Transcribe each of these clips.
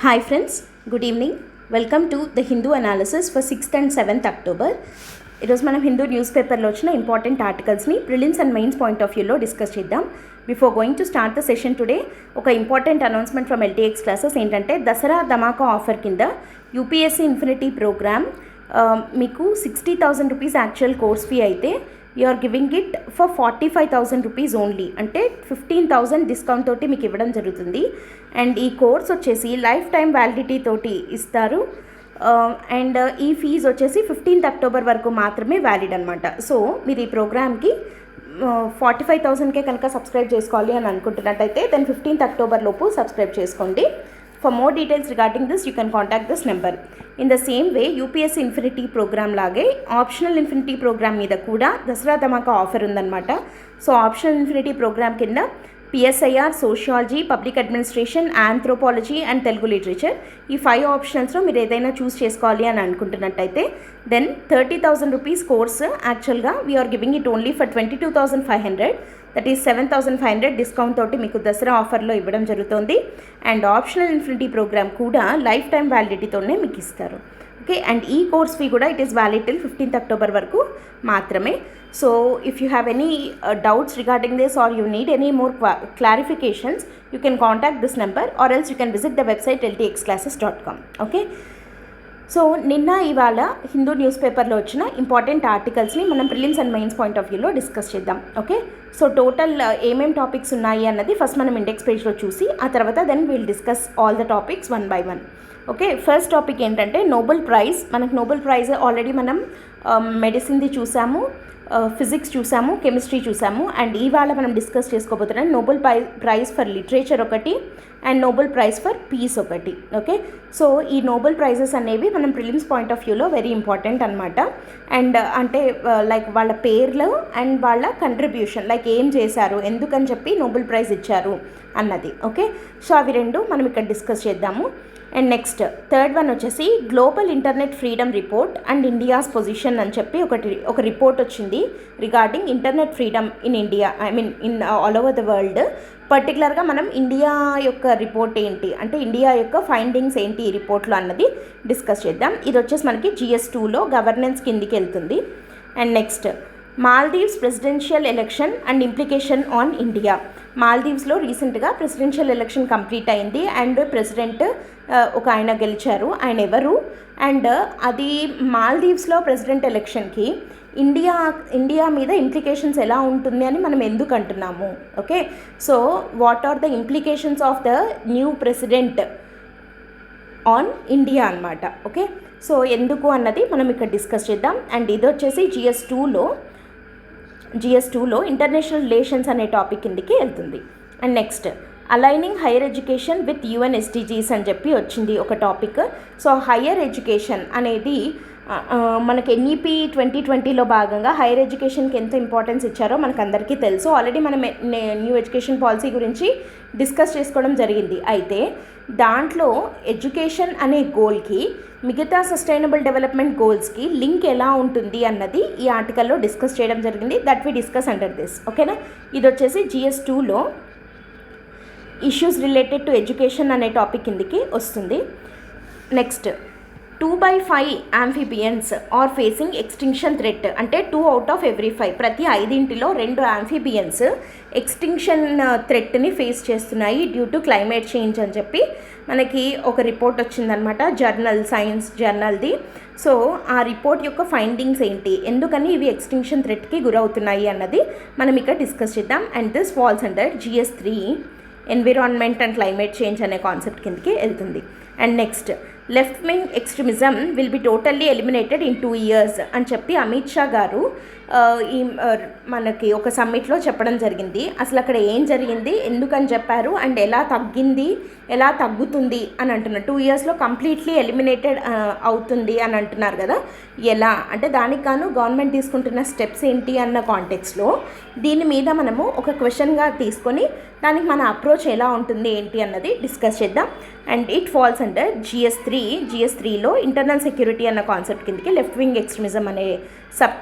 Hi friends, good evening. Welcome to the Hindu analysis for 6th and 7th October. ఈరోజు మనం Hindu news పేపర్లో వచ్చిన important ఆర్టికల్స్ని prelims and mains point of వ్యూలో discuss చేద్దాం. Before going to start the session today ఒక important announcement from LTX classes ఏంటంటే దసరా ధమాకా offer కింద యూపీఎస్సీ ఇన్ఫినిటీ ప్రోగ్రామ్ మీకు 60,000 రూపీస్ యాక్చువల్ కోర్స్ ఫీ అయితే you are giving it for 45,000 rupees only, అంటే 15,000 discount తోటి మీకు ఇవ్వడం జరుగుతుంది. అండ్ ఈ కోర్స్ వచ్చేసి లైఫ్ టైం వ్యాలిడిటీ తోటి ఇస్తారు. అండ్ ఈ ఫీజు వచ్చేసి 15th అక్టోబర్ వరకు మాత్రమే వ్యాలిడ్ అనమాట. సో మీరు ఈ ప్రోగ్రామ్కి 45,000కే కనుక సబ్స్క్రైబ్ చేసుకోవాలి అని అనుకుంటున్నట్టయితే దెన్ 15th అక్టోబర్ లోపు సబ్స్క్రైబ్ చేసుకోండి. For more details regarding this, you can contact this number. In the same way, UPSC Infinity program లాగే ఆప్షనల్ ఇన్ఫినిటీ ప్రోగ్రామ్ మీద కూడా దసరా ధమాకా ఆఫర్ ఉందన్నమాట. సో ఆప్షనల్ ఇన్ఫినిటీ ప్రోగ్రామ్ కింద PSIR, sociology, public administration, anthropology and Telugu literature ఈ 5 ఆప్షనల్స్లో మీరు ఏదైనా choose చేసుకోవాలి అని అనుకుంటున్నట్టయితే దెన్ 30,000 రూపీస్ కోర్స్ యాక్చువల్గా we are giving it only for 22,500, that is 7,500 discount తోటి మీకు దసరా ఆఫర్లో ఇవ్వడం జరుగుతుంది. అండ్ ఆప్షనల్ ఇన్ఫినిటీ ప్రోగ్రామ్ కూడా లైఫ్ టైం వ్యాలిడిటీతోనే మీకు ఇస్తారు. ఓకే, అండ్ ఈ కోర్స్ ఫీ కూడా it is valid till 15th October వరకు మాత్రమే. So if you have any doubts regarding this or you need any more clarifications you can contact this number or else you can visit the website ltxclasses.com. Okay, so నిన్న ఇవాళ Hindu news పేపర్లో వచ్చిన important ఆర్టికల్స్ని మనం prelims and mains point of వ్యూలో discuss చేద్దాం. Okay, so total ఏమేం topics ఉన్నాయి అన్నది ఫస్ట్ మనం ఇండెక్స్ పేజ్లో చూసి ఆ తర్వాత then will discuss all the topics one by one. Okay, first topic ఏంటంటే నోబెల్ ప్రైజ్. మనకు నోబెల్ ప్రైజ్ ఆల్రెడీ మనం మెడిసిన్ది చూసాము, ఫిజిక్స్ చూసాము, కెమిస్ట్రీ చూసాము. అండ్ ఇవాళ మనం డిస్కస్ చేసుకోబోతున్నాం నోబెల్ ప్రైజ్ ఫర్ లిటరేచర్ ఒకటి and Nobel prize for peace ఒకటి. ఓకే, సో ఈ నోబెల్ ప్రైజెస్ అనేవి మనం ప్రిలిమ్స్ పాయింట్ ఆఫ్ వ్యూలో వెరీ ఇంపార్టెంట్ అనమాట. అండ్ అంటే లైక్ వాళ్ళ పేర్లు అండ్ వాళ్ళ కంట్రిబ్యూషన్, లైక్ ఏం చేశారు, ఎందుకని చెప్పి నోబెల్ ప్రైజ్ ఇచ్చారు అన్నది. ఓకే, సో అవి రెండు మనం ఇక్కడ డిస్కస్ చేద్దాము. అండ్ నెక్స్ట్ థర్డ్ వన్ వచ్చేసి global internet freedom report and India's position అని చెప్పి ఒక రిపోర్ట్ వచ్చింది regarding internet freedom in India, I mean in all over the world. పర్టికులర్గా మనం ఇండియా యొక్క రిపోర్ట్ ఏంటి అంటే ఇండియా యొక్క ఫైండింగ్స్ ఏంటి ఈ రిపోర్ట్లో అన్నది డిస్కస్ చేద్దాం. ఇది వచ్చేసి మనకి GS2లో గవర్నెన్స్ కిందికి వెళ్తుంది. And next Maldives presidential election and implication on India. మాల్దీవ్స్లో రీసెంట్గా ప్రెసిడెన్షియల్ ఎలక్షన్ కంప్లీట్ అయింది అండ్ ప్రెసిడెంట్ ఒక ఆయన గెలిచారు. ఆయన ఎవరు అండ్ అది మాల్దీవ్స్లో ప్రెసిడెంట్ ఎలక్షన్కి ఇండియా మీద ఇంప్లికేషన్స్ ఎలా ఉంటుంది అని మనం ఎందుకు అంటున్నాము. Okay, so what are the implications of the new president on India అనమాట. ఓకే, సో ఎందుకు అన్నది మనం ఇక్కడ డిస్కస్ చేద్దాం. అండ్ ఇది వచ్చేసి GS2లో ఇంటర్నేషనల్ రిలేషన్స్ అనే టాపిక్ కిందకి వెళ్తుంది. And next aligning higher education with UN SDGs అని చెప్పి వచ్చింది ఒక టాపిక్. సో హైయర్ ఎడ్యుకేషన్ అనేది మనకి NEP 2020లో భాగంగా హైయర్ ఎడ్యుకేషన్కి ఎంత ఇంపార్టెన్స్ ఇచ్చారో మనకు అందరికీ తెలుసు. ఆల్రెడీ మనం న్యూ ఎడ్యుకేషన్ పాలసీ గురించి డిస్కస్ చేసుకోవడం జరిగింది. అయితే దాంట్లో ఎడ్యుకేషన్ అనే గోల్కి మిగతా సస్టైనబుల్ డెవలప్మెంట్ గోల్స్కి లింక్ ఎలా ఉంటుంది అన్నది ఈ ఆర్టికల్లో డిస్కస్ చేయడం జరిగింది. That we discuss under this. ఓకేనా, ఇది వచ్చేసి GS2లో ఇష్యూస్ రిలేటెడ్ టు ఎడ్యుకేషన్ అనే టాపిక్ కిందికి వస్తుంది. Next 2/5 amphibians are facing extinction threat, అంటే 2 out of every 5 ప్రతి 5 2 amphibians ఎక్స్టింక్షన్ థ్రెట్ని ఫేస్ చేస్తున్నాయి డ్యూ టు క్లైమేట్ చేంజ్ అని చెప్పి మనకి ఒక రిపోర్ట్ వచ్చిందనమాట సైన్స్ జర్నల్ది. సో ఆ రిపోర్ట్ యొక్క ఫైండింగ్స్ ఏంటి, ఎందుకని ఇవి ఎక్స్టింక్షన్ థ్రెట్కి గురవుతున్నాయి అన్నది మనం ఇక్కడ డిస్కస్ చేద్దాం. And this falls under GS3 environment and climate change అనే కాన్సెప్ట్ కిందకి వెళ్తుంది. And next left wing extremism will be totally eliminated in 2 years అని చెప్పి అమిత్ షా గారు ఈ మనకి ఒక సమ్మిట్లో చెప్పడం జరిగింది. అసలు అక్కడ ఏం జరిగింది, ఎందుకని చెప్పారు అండ్ ఎలా తగ్గుతుంది అని అంటున్నారు. 2 yearsలో కంప్లీట్లీ ఎలిమినేటెడ్ అవుతుంది అని అంటున్నారు కదా. ఎలా అంటే దానికి గాను గవర్నమెంట్ తీసుకుంటున్న స్టెప్స్ ఏంటి అన్న కాంటెక్స్లో దీని మీద మనము ఒక క్వశ్చన్గా తీసుకొని దానికి మన అప్రోచ్ ఎలా ఉంటుంది ఏంటి అన్నది డిస్కస్ చేద్దాం. అండ్ ఇట్ ఫాల్స్ అండర్ GS3లో ఇంటర్నల్ సెక్యూరిటీ అన్న కాన్సెప్ట్ కిందకి లెఫ్ట్ వింగ్ ఎక్స్ట్రీమిజం అనే సబ్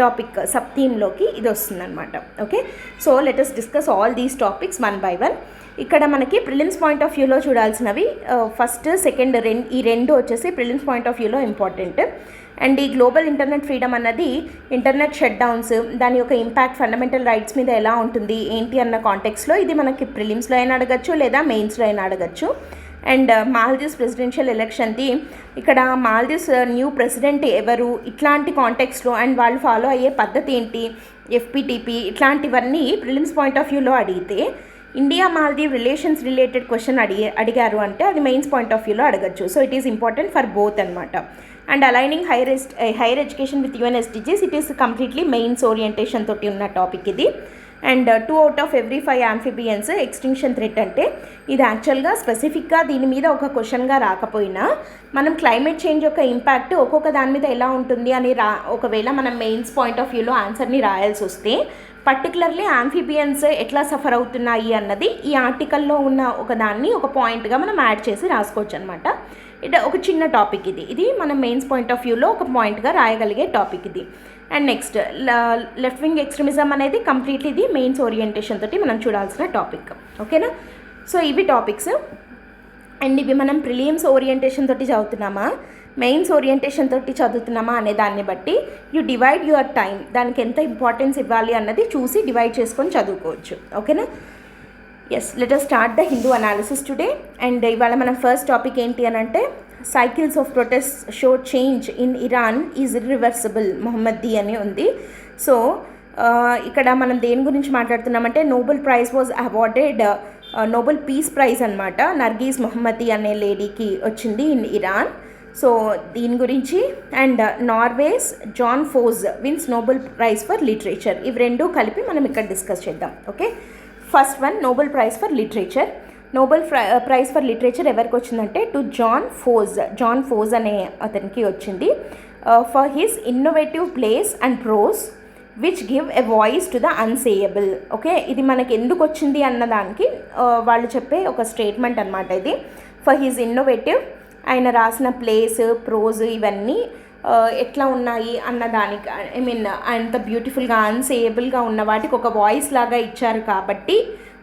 థీమ్లోకి ఇది వస్తుందన్నమాట. Okay, so let us discuss all these topics one by one. ఇక్కడ మనకి ప్రిలిమ్స్ పాయింట్ ఆఫ్ వ్యూలో చూడాల్సినవి ఫస్ట్ సెకండ్ ఈ రెండు వచ్చేసి ప్రిలిమ్స్ పాయింట్ ఆఫ్ వ్యూలో ఇంపార్టెంట్. అండ్ ఈ గ్లోబల్ ఇంటర్నెట్ ఫ్రీడమ్ అన్నది ఇంటర్నెట్ షట్ డౌన్స్ దాని యొక్క ఇంపాక్ట్ ఫండమెంటల్ రైట్స్ మీద ఎలా ఉంటుంది ఏంటి అన్న కాంటెక్స్లో ఇది మనకి ప్రిలిమ్స్లో అయినా అడగచ్చు లేదా మెయిన్స్లో అయినా అడగచ్చు. అండ్ మాల్దీవ్స్ ప్రెసిడెన్షియల్ ఎలక్షన్ది ఇక్కడ మాల్దీవ్స్ న్యూ ప్రెసిడెంట్ ఎవరు ఇట్లాంటి కాంటెక్స్లో అండ్ వాళ్ళు ఫాలో అయ్యే పద్ధతి ఏంటి ఎఫ్పిటిపి ఇట్లాంటివన్నీ ప్రిలిమ్స్ పాయింట్ ఆఫ్ వ్యూలో అడిగితే India Maldive relations related question అడిగారు అంటే అది మెయిన్స్ పాయింట్ ఆఫ్ వ్యూలో అడగచ్చు. So it is important for both అనమాట. And aligning higher education with UN SDGs it is completely mains orientation తోటి ఉన్న టాపిక్ ఇది. And 2 out of every 5 amphibians extinction threat అంటే ఇది యాక్చువల్గా స్పెసిఫిక్గా దీని మీద ఒక క్వశ్చన్గా రాకపోయినా మనం క్లైమేట్ చేంజ్ యొక్క ఇంపాక్ట్ ఒక్కొక్క దాని మీద ఎలా ఉంటుంది అని ఒకవేళ మనం మెయిన్స్ పాయింట్ ఆఫ్ వ్యూలో ఆన్సర్ని రాయాల్సి వస్తే పర్టికులర్లీ ఆంఫిబియన్స్ ఎట్లా సఫర్ అవుతున్నాయి అన్నది ఈ ఆర్టికల్లో ఉన్న ఒక దాన్ని ఒక పాయింట్గా మనం యాడ్ చేసి రాసుకోవచ్చు అనమాట. ఇది ఒక చిన్న టాపిక్ ఇది మనం మెయిన్స్ పాయింట్ ఆఫ్ వ్యూలో ఒక పాయింట్గా రాయగలిగే టాపిక్ ఇది. And next left wing extremism అనేది కంప్లీట్లీ ఇది మెయిన్స్ ఓరియంటేషన్ తోటి మనం చూడాల్సిన టాపిక్. ఓకేనా? సో ఇవి టాపిక్స్. అండ్ ఇవి మనం ప్రిలిమ్స్ ఓరియంటేషన్ తోటి చదువుతున్నామా మెయిన్స్ ఓరియంటేషన్ తోటి చదువుతున్నామా అనే దాన్ని బట్టి యూ డివైడ్ యువర్ టైం దానికి ఎంత ఇంపార్టెన్స్ ఇవ్వాలి అన్నది చూసి డివైడ్ చేసుకొని చదువుకోవచ్చు. ఓకేనా? Yes, let us start the Hindu analysis today. And ఇవాళ మనం ఫస్ట్ టాపిక్ ఏంటి అని అంటే cycles of protest show change in Iran is irreversible Mohammadi అని ఉంది. సో ఇక్కడ మనం దేని గురించి మాట్లాడుతున్నామంటే Nobel prize was awarded Nobel peace prize అనమాట నర్గీస్ మొహమ్మదీ అనే లేడీకి వచ్చింది ఇన్ ఇరాన్. సో దీని గురించి and Norway's Jon Fosse wins Nobel prize for literature ఇవి రెండు కలిపి మనం ఇక్కడ డిస్కస్ చేద్దాం. Okay, first one Nobel prize for literature. Nobel prize for literature ఎవరికి వచ్చిందంటే టు జాన్ ఫోజ్ అనే అతనికి వచ్చింది for his innovative plays and prose which give a voice to the unsayable. Okay, ఇది మనకి ఎందుకు వచ్చింది అన్నదానికి వాళ్ళు చెప్పే ఒక స్టేట్మెంట్ అనమాట ఇది. ఫర్ హిస్ ఇన్నోవేటివ్ ఆయన రాసిన ప్లేస్ ప్రోజ్ ఇవన్నీ ఎట్లా ఉన్నాయి అన్నదానికి అంత బ్యూటిఫుల్గా అన్సేయబుల్గా ఉన్న వాటికి ఒక వాయిస్ లాగా ఇచ్చారు కాబట్టి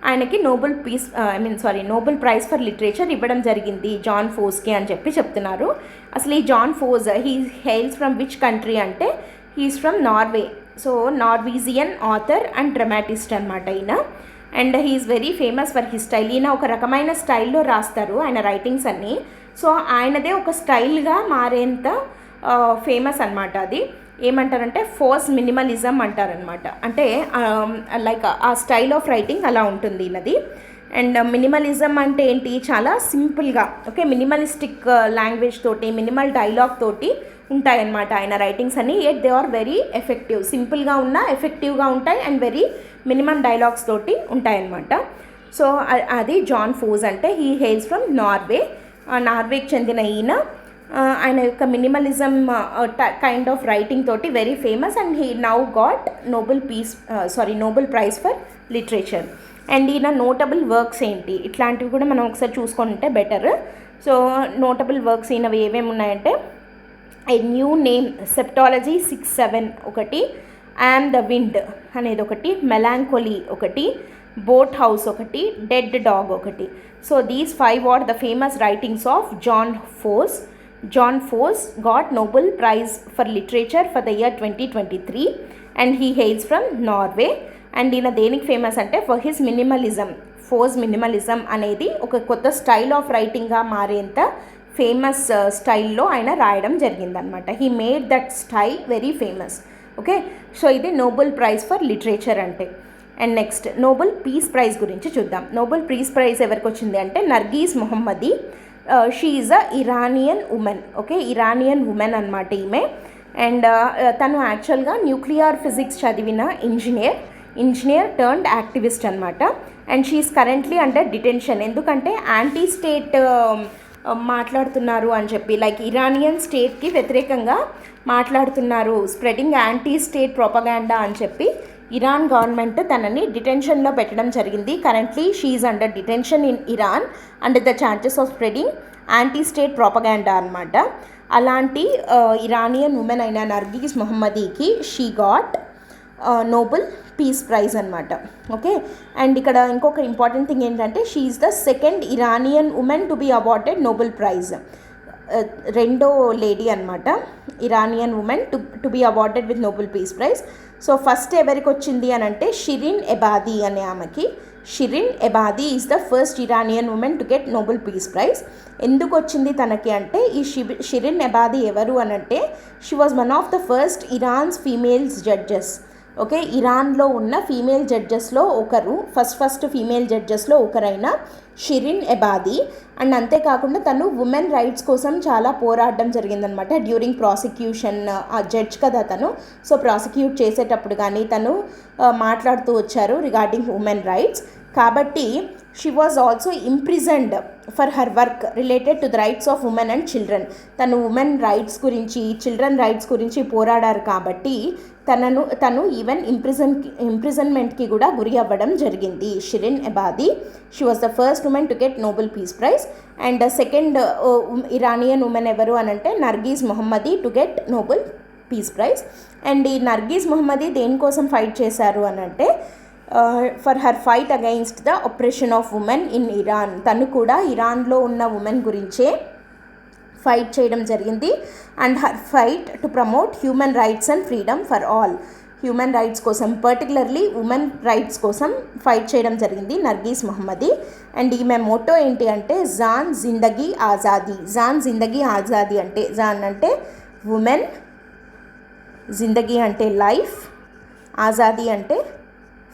ఆయనకి నోబెల్ ప్రైజ్ ఫర్ లిటరేచర్ ఇవ్వడం జరిగింది జాన్ ఫోజ్కి అని చెప్తున్నారు. అసలు ఈ Jon Fosse he hails from which country అంటే he's from Norway. So Norwegian author and dramatist అనమాట ఈయన. And he is very famous for his style. ఈయన ఒక రకమైన స్టైల్లో రాస్తారు ఆయన రైటింగ్స్ అన్నీ. సో ఆయనదే ఒక స్టైల్గా మారేంత ఫేమస్ అనమాట. అది ఏమంటారంటే ఫోర్స్ మినిమలిజం అంటారనమాట. అంటే లైక్ ఆ స్టైల్ ఆఫ్ రైటింగ్ అలా ఉంటుంది ఈయనది. అండ్ మినిమలిజం అంటే ఏంటి, చాలా సింపుల్గా ఓకే మినిమలిస్టిక్ లాంగ్వేజ్ తోటి మినిమల్ డైలాగ్ తోటి ఉంటాయన్నమాట ఆయన రైటింగ్స్ అన్నీ. At they are very effective, సింపుల్గా ఉన్న ఎఫెక్టివ్గా ఉంటాయి అండ్ వెరీ మినిమం డైలాగ్స్ తోటి ఉంటాయన్నమాట. సో అది జాన్ ఫోజ్ అంటే హీ హెయిల్స్ ఫ్రమ్ నార్వే. నార్వేకి చెందిన ఈయన ఆయన యొక్క మినిమలిజం కైండ్ ఆఫ్ రైటింగ్ తోటి very famous and he now got Nobel prize for literature. And ఈయన నోటబుల్ వర్క్స్ ఏంటి ఇట్లాంటివి కూడా మనం ఒకసారి చూసుకుంటే బెటర్. సో నోటబుల్ వర్క్స్ ఈయనవి ఏమేమి ఉన్నాయంటే ఏ న్యూ నేమ్, సెప్టాలజీ 6-7 ఒకటి, ఐఎమ్ ద విండ్ అనేది ఒకటి, మెలాంకోలీ ఒకటి, బోట్ హౌస్ ఒకటి, డెడ్ డాగ్ ఒకటి. So these 5 are the famous writings of John Fosse. John Fosse got Nobel Prize for Literature for the year 2023 and he hails from Norway. And ఈయన దేనికి famous అంటే for his minimalism. Pose minimalism అనేది ఒక కొత్త style of రైటింగ్గా మారేంత famous స్టైల్లో ఆయన రాయడం జరిగిందనమాట. He made that style very famous. Okay, so ఇది నోబెల్ ప్రైజ్ ఫర్ లిటరేచర్ అంటే. And next Nobel peace praise గురించి చూద్దాం. నోబెల్ పీస్ ప్రైజ్ ఎవరికి వచ్చింది అంటే Narges Mohammadi. She is a Iranian women. Okay, Iranian women అనమాట ఈమె. అండ్ తను యాక్చువల్గా న్యూక్లియర్ ఫిజిక్స్ చదివిన ఇంజనీర్ టర్న్డ్ యాక్టివిస్ట్ అనమాట. And she is currently under detention. ఎందుకంటే యాంటీ స్టేట్ మాట్లాడుతున్నారు అని చెప్పి, లైక్ ఇరానియన్ స్టేట్కి వ్యతిరేకంగా మాట్లాడుతున్నారు, స్ప్రెడింగ్ యాంటీ స్టేట్ ప్రొపగాండా అని చెప్పి ఇరాన్ గవర్నమెంట్ తనని డిటెన్షన్లో పెట్టడం జరిగింది. Currently she is under detention in Iran under the chances of spreading anti state propaganda అనమాట. అలాంటి ఇరానియన్ ఉమెన్ అయిన నర్గీస్ మొహమ్మదీకి she got Nobel peace prize అనమాట. ఓకే, అండ్ ఇక్కడ ఇంకొక ఇంపార్టెంట్ థింగ్ ఏంటంటే she is the second Iranian women to be awarded Nobel prize. రెండో lady అనమాట Iranian women to be awarded with Nobel peace prize. So first ఎవరికి వచ్చింది అని అంటే షిరిన్ ఎబాదీ అనే ఆమెకి. Shirin Ebadi is the first Iranian women to get Nobel peace prize. ఎందుకు వచ్చింది తనకి అంటే ఈ షిరిన్ ఎబాదీ ఎవరు అని అంటే she was one of the first Iran's females judges. Okay, ఇరాన్లో ఉన్న ఫీమేల్ జడ్జెస్లో ఒకరు, ఫస్ట్ ఫీమేల్ జడ్జెస్లో ఒకరైన షిరిన్ ఎబాదీ. అండ్ అంతేకాకుండా తను ఉమెన్ రైట్స్ కోసం చాలా పోరాడడం జరిగిందనమాట డ్యూరింగ్ ప్రాసిక్యూషన్. జడ్జ్ కదా తను, సో ప్రాసిక్యూట్ చేసేటప్పుడు కానీ తను మాట్లాడుతూ వచ్చారు రిగార్డింగ్ ఉమెన్ రైట్స్. కాబట్టి she was also imprisoned for her work related to the rights of women and children. తను ఉమెన్ రైట్స్ గురించి, చిల్డ్రన్ రైట్స్ గురించి పోరాడారు కాబట్టి తను ఈవెన్ ఇంప్రిజన్మెంట్కి కూడా గురి అవ్వడం జరిగింది Shirin Ebadi. She was the first women to get Nobel peace prize. And second Iranian women ఎవరు అని అంటే Narges Mohammadi to get Nobel peace prize. And ఈ నర్గీస్ మొహమ్మదీ దేనికోసం ఫైట్ చేశారు అని అంటే for her fight against the operation of women in Iran. తను కూడా ఇరాన్లో ఉన్న ఉమెన్ గురించే ఫైట్ చేయడం జరిగింది. And her fight to promote human rights and freedom for all. Human rights కోసం, పర్టికులర్లీ ఉమెన్ రైట్స్ కోసం ఫైట్ చేయడం జరిగింది నర్గీస్ మొహమ్మదీ. అండ్ ఈమె మోటో ఏంటి అంటే జాన్ జిందగీ ఆజాదీ. జాన్ జిందగీ ఆజాదీ అంటే జాన్ అంటే ఉమెన్, జిందగీ అంటే లైఫ్, ఆజాదీ అంటే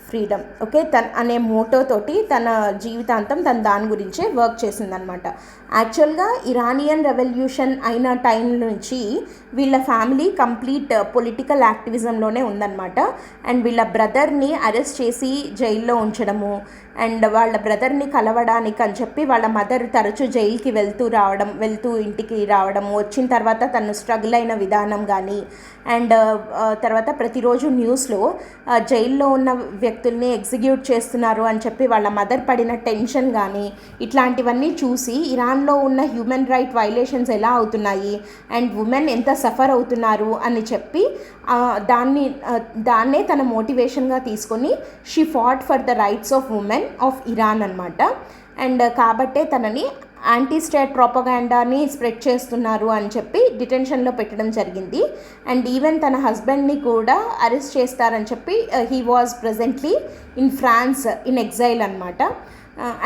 ఫ్రీడమ్. ఓకే, అనే మోటోతోటి తన జీవితాంతం తన దాని గురించే వర్క్ చేసిందనమాట. యాక్చువల్గా ఇరానియన్ రెవల్యూషన్ అయిన టైం నుంచి వీళ్ళ ఫ్యామిలీ కంప్లీట్ పొలిటికల్ యాక్టివిజంలోనే ఉందన్నమాట. అండ్ వీళ్ళ బ్రదర్ని అరెస్ట్ చేసి జైల్లో ఉంచడము, అండ్ వాళ్ళ బ్రదర్ని కలవడానికి అని చెప్పి వాళ్ళ మదర్ తరచూ జైలుకి వెళ్తూ ఇంటికి రావడం, వచ్చిన తర్వాత తను స్ట్రగుల్ అయిన విధానం కానీ, అండ్ తర్వాత ప్రతిరోజు న్యూస్లో జైల్లో ఉన్న వ్యక్తుల్ని ఎగ్జిక్యూట్ చేస్తున్నారు అని చెప్పి వాళ్ళ మదర్ పడిన టెన్షన్ కానీ, ఇట్లాంటివన్నీ చూసి ఇరాన్లో ఉన్న హ్యూమన్ రైట్ వైలేషన్స్ ఎలా అవుతున్నాయి అండ్ ఉమెన్ ఎంత సఫర్ అవుతున్నారు అని చెప్పి దాన్నే తన మోటివేషన్గా తీసుకొని she fought for the rights of women of Iran అనమాట. అండ్ కాబట్టే తనని యాంటీ స్టేట్ ప్రోపగాండాని స్ప్రెడ్ చేస్తున్నారు అని చెప్పి డిటెన్షన్లో పెట్టడం జరిగింది. అండ్ ఈవెన్ తన హస్బెండ్ని కూడా అరెస్ట్ చేస్తారని చెప్పి he was presently in France in exile అనమాట.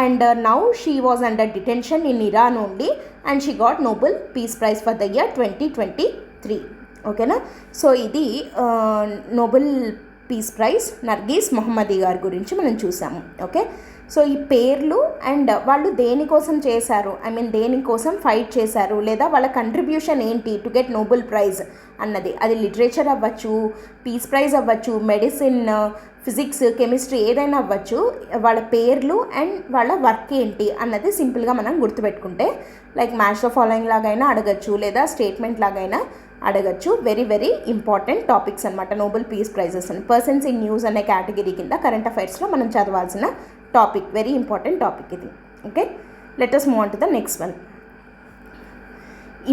And now she was under detention in Iran only and she got Nobel peace prize for the year 2023. ఓకేనా, సో ఇది Nobel peace prize Narges Mohammadi గారి గురించి మనం చూసాము. Okay, so ఈ పేర్లు and వాళ్ళు దేనికోసం చేశారు, దేనికోసం ఫైట్ చేశారు, లేదా వాళ్ళ కంట్రిబ్యూషన్ ఏంటి టు గెట్ నోబెల్ ప్రైజ్ అన్నది, అది లిటరేచర్ అవ్వచ్చు, పీస్ ప్రైజ్ అవ్వచ్చు, మెడిసిన్, ఫిజిక్స్, కెమిస్ట్రీ ఏదైనా అవ్వచ్చు, వాళ్ళ పేర్లు అండ్ వాళ్ళ వర్క్ ఏంటి అన్నది సింపుల్గా మనం గుర్తుపెట్టుకుంటే లైక్ మ్యాచ్ ద ఫాలోయింగ్ లాగైనా అడగచ్చు, లేదా స్టేట్మెంట్ లాగైనా అడగచ్చు. వెరీ వెరీ ఇంపార్టెంట్ టాపిక్స్ అనమాట నోబెల్ పీస్ ప్రైజెస్ అని. పర్సన్స్ ఇన్ న్యూస్ అనే కేటగిరీ కింద కరెంట్ అఫైర్స్లో మనం చదవాల్సిన టాపిక్, వెరీ ఇంపార్టెంట్ టాపిక్ ఇది. Okay, let us move on to the next one.